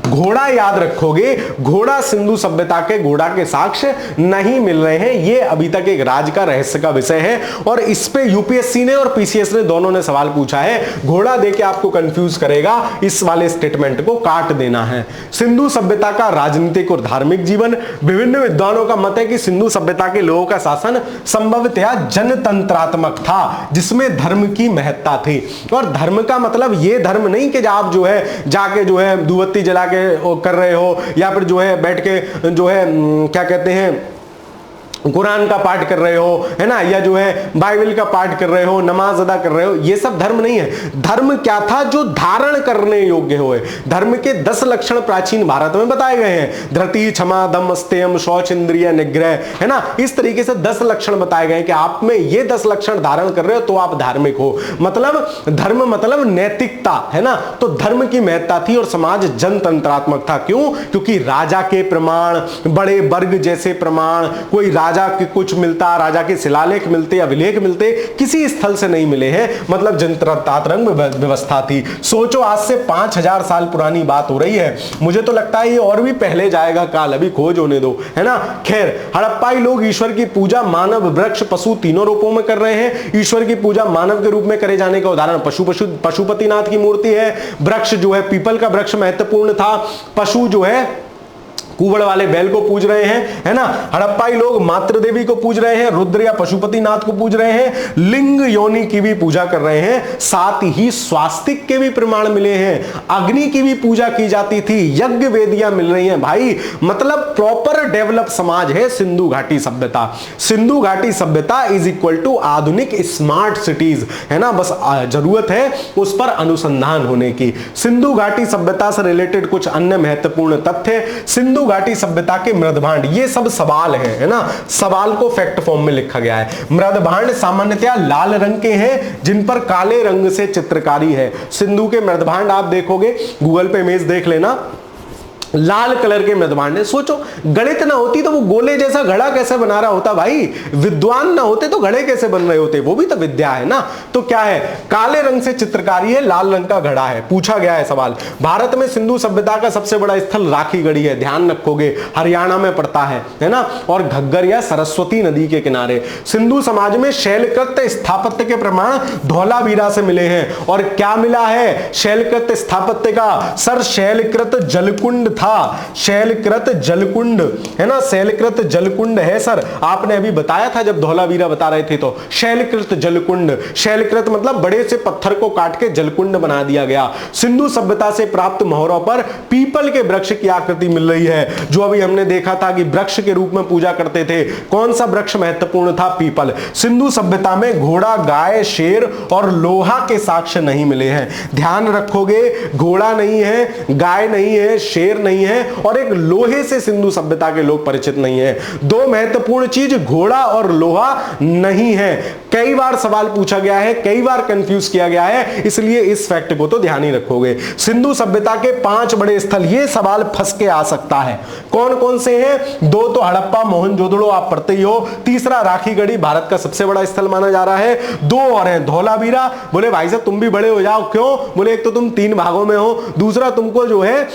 घोड़ा याद रखोगे, घोड़ा सिंधु सभ्यता के घोड़ा के साक्ष्य नहीं मिल रहे हैं। ये अभी तक एक राज का रहस्य का विषय है और इस पे यूपीएससी ने और पीसीएस ने दोनों ने सवाल पूछा है। घोड़ा देके आपको कंफ्यूज करेगा, इस वाले स्टेटमेंट को काट देना है। सिंधु सभ्यता का राजनीतिक और धार्मिक जीवन। विभिन्न विद्वानों का मत है कि सिंधु सभ्यता के लोगों का शासन संभवतः जनतंत्रात्मक था जिसमें धर्म की महत्ता थी। और धर्म का मतलब ये धर्म नहीं कि आप जो है जाके जो है धूपबत्ती जला के कर रहे हो या फिर जो है बैठ के जो है क्या कहते हैं कुरान का पाठ कर रहे हो, है ना, या जो है बाइबल का पाठ कर रहे हो, नमाज अदा कर रहे हो। ये सब धर्म नहीं है। धर्म क्या था? जो धारण करने योग्य हो। धर्म के 10 लक्षण प्राचीन भारत में बताए गए हैं। धृति, क्षमा, दम, अस्तेयम, शौच, इंद्रिय निग्रह, है ना। इस तरीके से 10 लक्षण बताए गए कि आप में ये 10 लक्षण धारण कर रहे हो तो आप धार्मिक हो। मतलब धर्म मतलब नैतिकता, है ना। तो धर्म की महत्ता थी और समाज जनतंत्रात्मक था। क्यों? क्योंकि राजा के प्रमाण, बड़े वर्ग जैसे प्रमाण, कोई राजा के कुछ मिलता, राजा के शिलालेख मिलते, अभिलेख मिलते, किसी स्थल से नहीं मिले हैं। मतलब जनतंत्रात्मक व्यवस्था थी। सोचो आज से 5000 साल पुरानी बात हो रही है। मुझे तो लगता है ये और भी पहले जाएगा काल, अभी खोज होने दो, है ना। खैर, हड़प्पाई लोग ईश्वर की पूजा मानव, वृक्ष, पशु तीनों रूपों में कर रहे हैं। ईश्वर की पूजा मानव के रूप में करे जाने का उदाहरण पशुपतिनाथ की मूर्ति है। वृक्ष जो है पीपल का वृक्ष महत्वपूर्ण था। पशु जो है कुबड़ वाले बैल को पूज रहे हैं, है ना। हड़प्पाई लोग मातृ देवी को पूज रहे हैं, रुद्र या पशुपतिनाथ को पूज रहे हैं, लिंग योनि की भी पूजा कर रहे हैं। साथ ही स्वास्तिक के भी प्रमाण मिले हैं। अग्नि की भी पूजा की जाती थी, यज्ञ वेदियां मिल रही हैं। भाई मतलब प्रॉपर डेवलप समाज है सिंधु घाटी सभ्यता। सिंधु घाटी सभ्यता इज इक्वल टू आधुनिक स्मार्ट सिटीज, है ना। बस जरूरत है उस पर अनुसंधान होने की। सिंधु घाटी सभ्यता से रिलेटेड कुछ अन्य महत्वपूर्ण तथ्य। सिंधु सिंधु घाटी सभ्यता के मृदभांड, ये सब सवाल है ना, सवाल को फैक्ट फॉर्म में लिखा गया है। मृदभांड सामान्यतया लाल रंग के हैं जिन पर काले रंग से चित्रकारी है। सिंधु के मृदभांड आप देखोगे, गूगल पे इमेज देख लेना, लाल कलर के मृदभांड है। सोचो गणित ना होती तो वो गोले जैसा घड़ा कैसे बना रहा होता भाई, विद्वान ना होते तो घड़े कैसे बन रहे होते, वो भी तो विद्या है ना। तो क्या है, काले रंग से चित्रकारी है, लाल रंग का घड़ा है। पूछा गया है सवाल, भारत में सिंधु सभ्यता का सबसे बड़ा स्थल राखीगढ़ी है, ध्यान रखोगे, हरियाणा में पड़ता है ना, और घग्गर या सरस्वती नदी के किनारे। सिंधु समाज में शैलकृत स्थापत्य के प्रमाण धौलावीरा से मिले हैं, और क्या मिला है शैलकृत स्थापत्य का, सर शैलकृत जलकुंड था, शैलकृत जलकुंड है ना, शैलकृत जलकुंड है सर, आपने अभी बताया था जब धौलावीरा बता रहे थे तो। शैलकृत जलकुंड, शैलकृत मतलब बड़े से पत्थर को काट के जलकुंड बना दिया गया। सिंधु सभ्यता से प्राप्त मोहरों पर पीपल के वृक्ष की आकृति मिल रही है, जो अभी हमने देखा था कि वृक्ष के रूप में पूजा करते थे। कौन सा वृक्ष महत्वपूर्ण था, पीपल। सिंधु सभ्यता में घोड़ा, गाय, शेर और लोहा के साक्ष्य नहीं मिले हैं, ध्यान रखोगे, घोड़ा नहीं है, गाय नहीं है, शेर नहीं है, और एक लोहे से सिंधु सभ्यता के लोग परिचित नहीं है। दो महत्वपूर्ण चीज घोड़ा और लोहा नहीं है। कई बार सवाल पूछा गया है, कई बार कंफ्यूज किया गया है, इसलिए इस फैक्ट को तो ध्यान ही रखोगे। सिंधु सभ्यता के 5 बड़े स्थल, ये सवाल फंस के आ सकता है। कौन कौन से हैं, 2 तो हड़प्पा मोहनजोदड़ो आप पढ़ते ही हो, तीसरा राखीगढ़ी भारत का सबसे बड़ा स्थल माना जा रहा है, 2 और हैं धौलावीरा। बोले भाई साहब तुम भी बड़े हो जाओ, क्यों, बोले एक तो तुम 3 भागों में हो, दूसरा तुमको जो है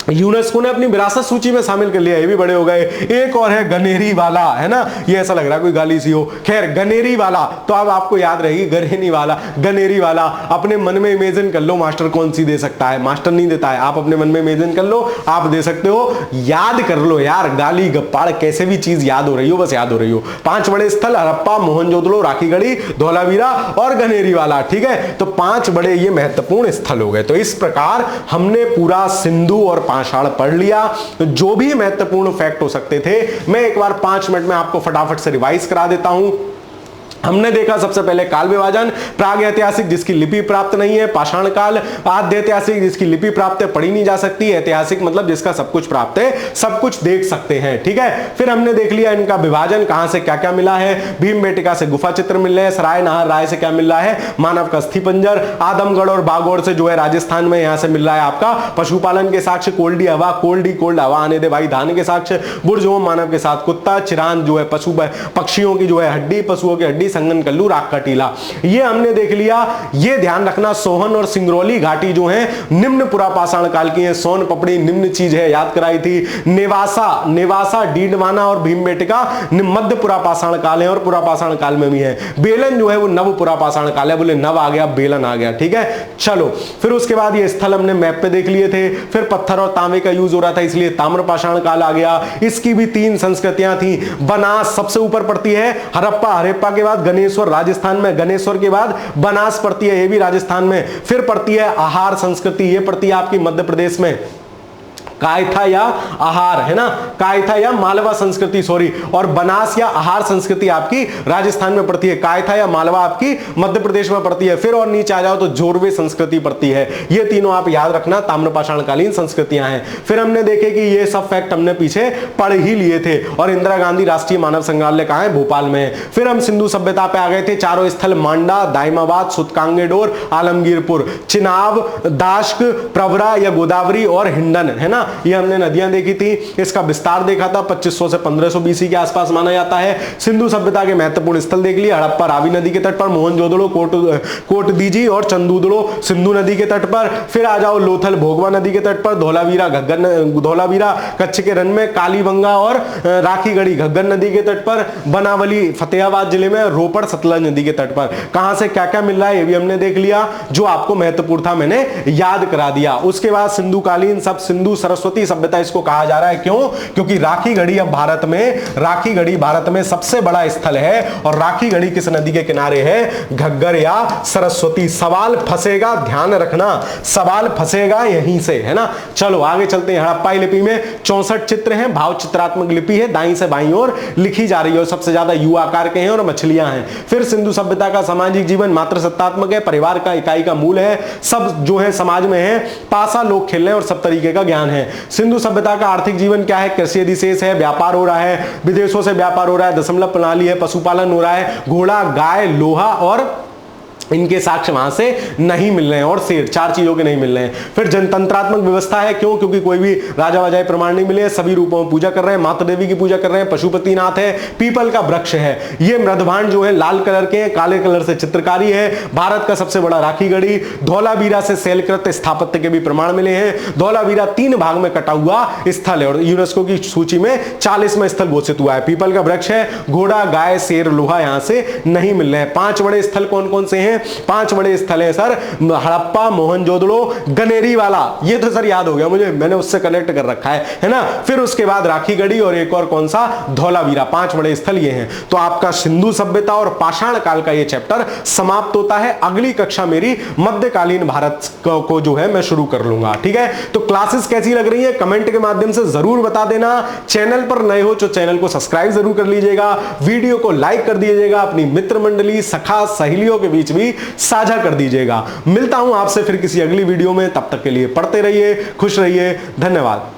यूनेस्को ने अपनी विरासत सूची में शामिल कर लिया, ये भी बड़े हो गए। एक और है गनेरी वाला, है ना, ये ऐसा लग रहा है कोई गाली सी हो, खैर गनेरी वाला तो अब आपको याद रहेगी, गनेरी वाला, गनेरी वाला। अपने मन में इमेजिन कर लो, मास्टर कौन सी दे सकता है, मास्टर नहीं देता है, आप अपने मन में इमेजिन कर लो, आप दे सकते हो, याद कर लो यार, गाली गप्पाड़ कैसे भी चीज याद हो रही हो, बस याद हो रही हो। 5 बड़े स्थल, हड़प्पा, मोहनजोदड़ो, राखीगढ़ी, धौलावीरा और गनेरी वाला, ठीक है, तो 5 बड़े ये महत्वपूर्ण स्थल हो गए। तो इस प्रकार हमने पूरा सिंधु और पाषाण पढ़ लिया। जो भी महत्वपूर्ण फैक्ट हो सकते थे मैं एक बार 5 मिनट में आपको फटाफट से रिवाइज करा देता हूं। हमने देखा सबसे पहले काल विभाजन, प्राग ऐतिहासिक जिसकी लिपि प्राप्त नहीं है, पाषाण काल, आद्य ऐतिहासिक जिसकी लिपि प्राप्त है पढ़ी नहीं जा सकती, ऐतिहासिक मतलब जिसका सब कुछ प्राप्त है, सब कुछ देख सकते हैं, ठीक है। फिर हमने देख लिया इनका विभाजन, कहां से क्या क्या मिला है, भीमबेटका से गुफा चित्र मिल रहे हैं, सराय नाहर राय से क्या मिल रहा है, मानव का अस्थि पंजर, आदमगढ़ और बागौर से जो है राजस्थान में, यहां से मिल रहा है आपका पशुपालन के साक्ष्य, कोल्डी हवा, कोल्ड हवा आने दे भाई, धान के साक्ष्य, बुर्जोम मानव के साथ कुत्ता, चिरांद जो है पशु पक्षियों की जो है हड्डी, पशुओं की हड्डी, संगन कल्लू, राग का टीला, ये हमने देख लिया। ये ध्यान रखना सोहन और सिंगरौली घाटी जो है निम्न पुरापाषाण काल की है, सोन पपड़ी निम्न चीज है, याद कराई थी। नेवासा डीडवाना और भीमबेटका मध्य पुरापाषाण काल है और पुरापाषाण काल में भी है। बेलन जो है वो नव पुरापाषाण काल है, बोले नव आ गया बेलन आ गया, ठीक है। चलो फिर उसके बाद ये स्थल हमने मैप पे देख लिए थे। फिर पत्थर और तांबे का यूज हो रहा था इसलिए ताम्रपाषाण काल आ गया। इसकी भी 3 संस्कृतियां थी। बनास सबसे ऊपर पड़ती है, हड़प्पा के बाद गणेश्वर राजस्थान में, गणेश्वर के बाद बनास पड़ती है, ये भी राजस्थान में। फिर पड़ती है आहार संस्कृति, ये पड़ती है आपकी मध्य प्रदेश में। कायथा या आहार है ना, कायथा या मालवा संस्कृति सॉरी, और बनास या आहार संस्कृति आपकी राजस्थान में पड़ती है, कायथा या मालवा आपकी मध्य प्रदेश में पड़ती है। फिर और नीचे आ जाओ तो जोरवे संस्कृति पड़ती है। ये तीनों आप याद रखना ताम्रपाषाण कालीन संस्कृतियां हैं। फिर हमने देखे कि ये सब फैक्ट हमने पीछे पढ़ ही लिए थे। और इंदिरा गांधी राष्ट्रीय मानव संग्रहालय कहां है, भोपाल में। फिर हम सिंधु सभ्यता पे आ गए थे। चारों स्थल मांडा, दाइमाबाद, सुतकांगेडोर, आलमगीरपुर, चिनाब, दाश्क, प्रवरा या गोदावरी और हिंडन, है ना, ये हमने नदियां देखी थी। इसका विस्तार देखा था, 2500 से 1500 बीसी के आसपास माना जाता है। सिंधु सभ्यता के महत्वपूर्ण स्थल देख लिए, हड़प्पा रावी नदी के तट पर, मोहनजोदड़ो कोटदीजी और चंदूदड़ो सिंधु नदी के तट पर। फिर आ जाओ लोथल भोगवा नदी के तट पर, धौलावीरा धौलावीरा कच्छ के रन में, कालीबंगा और राखीगढ़ी घग्गर नदी के तट पर, बनावली फतेहाबाद जिले में, रोपड़ सतलज नदी के तट पर। कहां से क्या क्या मिल रहा है ये भी हमने देख लिया। जो आपको महत्वपूर्ण था मैंने याद करा दिया। उसके बाद सिंधु कालीन सब सिंधु सरस्वती सभ्यता इसको कहा जा रहा है, क्यों, क्योंकि राखीगढ़ी अब भारत में सबसे बड़ा स्थल है। और राखीगढ़ी किस नदी के किनारे है, घग्गर या सरस्वती। सवाल फंसेगा, ध्यान रखना, सवाल फंसेगा यहीं से, है ना। चलो आगे चलते हैं। हड़प्पाई लिपि में 64 चित्र हैं, भाव चित्रात्मक लिपि है, दाईं से बाईं ओर लिखी जा रही है, सबसे ज्यादा यू आकार के हैं और मछलियां हैं। फिर सिंधु सभ्यता का सामाजिक जीवन मात्र सत्तात्मक है, परिवार का इकाई का मूल है, सब जो है समाज में है, पासा लोग खेल रहे हैं और सब तरीके का ज्ञान है। हैं। सिंधु सभ्यता का आर्थिक जीवन क्या है? कृषि अधिशेष है, व्यापार हो रहा है, विदेशों से व्यापार हो रहा है, दशमलव प्रणाली है, पशुपालन हो रहा है, घोड़ा, गाय, लोहा और इनके साक्ष्य वहां से नहीं मिल रहे हैं, और शेर, 4 चीजों के नहीं मिल रहे हैं। फिर जनतंत्रात्मक व्यवस्था है, क्यों? क्योंकि कोई भी राजा वाजाए प्रमाण नहीं मिले, सभी रूपों में पूजा कर रहे हैं, माता देवी की पूजा कर रहे हैं, पशुपतिनाथ है, पीपल का वृक्ष है, ये मृदभांड जो है लाल कलर के, काले कलर से चित्रकारी है, भारत का सबसे बड़ा राखी गढ़ी, धौलावीरा से शैलकृत स्थापत्य के भी प्रमाण मिले हैं। धौलावीरा 3 भाग में कटा हुआ स्थल है और यूनेस्को की सूची में 40वां स्थल घोषित हुआ है। पीपल का वृक्ष है, घोड़ा, गाय, शेर, लोहा यहां से नहीं मिल रहे हैं। 5 बड़े स्थल कौन कौन से हैं? 5 बड़े स्थल है सर, हड़प्पा, मोहनजोदड़ो, गनेरी वाला, ये तो सर याद हो गया मुझे, मैंने उससे कनेक्ट कर रखा है ना। फिर उसके बाद राखीगढ़ी और एक और कौन सा? धौलावीरा। 5 बड़े स्थल ये हैं। तो आपका सिंधु सभ्यता और पाषाण काल का ये चैप्टर समाप्त होता है। अगली कक्षा मेरी मध्यकालीन भारत को जो है मैं शुरू कर लूंगा, ठीक है। तो क्लासेस कैसी लग रही है कमेंट के माध्यम से जरूर बता देना। चैनल पर नए हो तो चैनल को सब्सक्राइब जरूर कर लीजिएगा, वीडियो को लाइक कर दीजिएगा, अपनी मित्र मंडली, सखा, सहेलियों के बीच भी साझा कर दीजिएगा। मिलता हूं आपसे फिर किसी अगली वीडियो में, तब तक के लिए पढ़ते रहिए, खुश रहिए, धन्यवाद।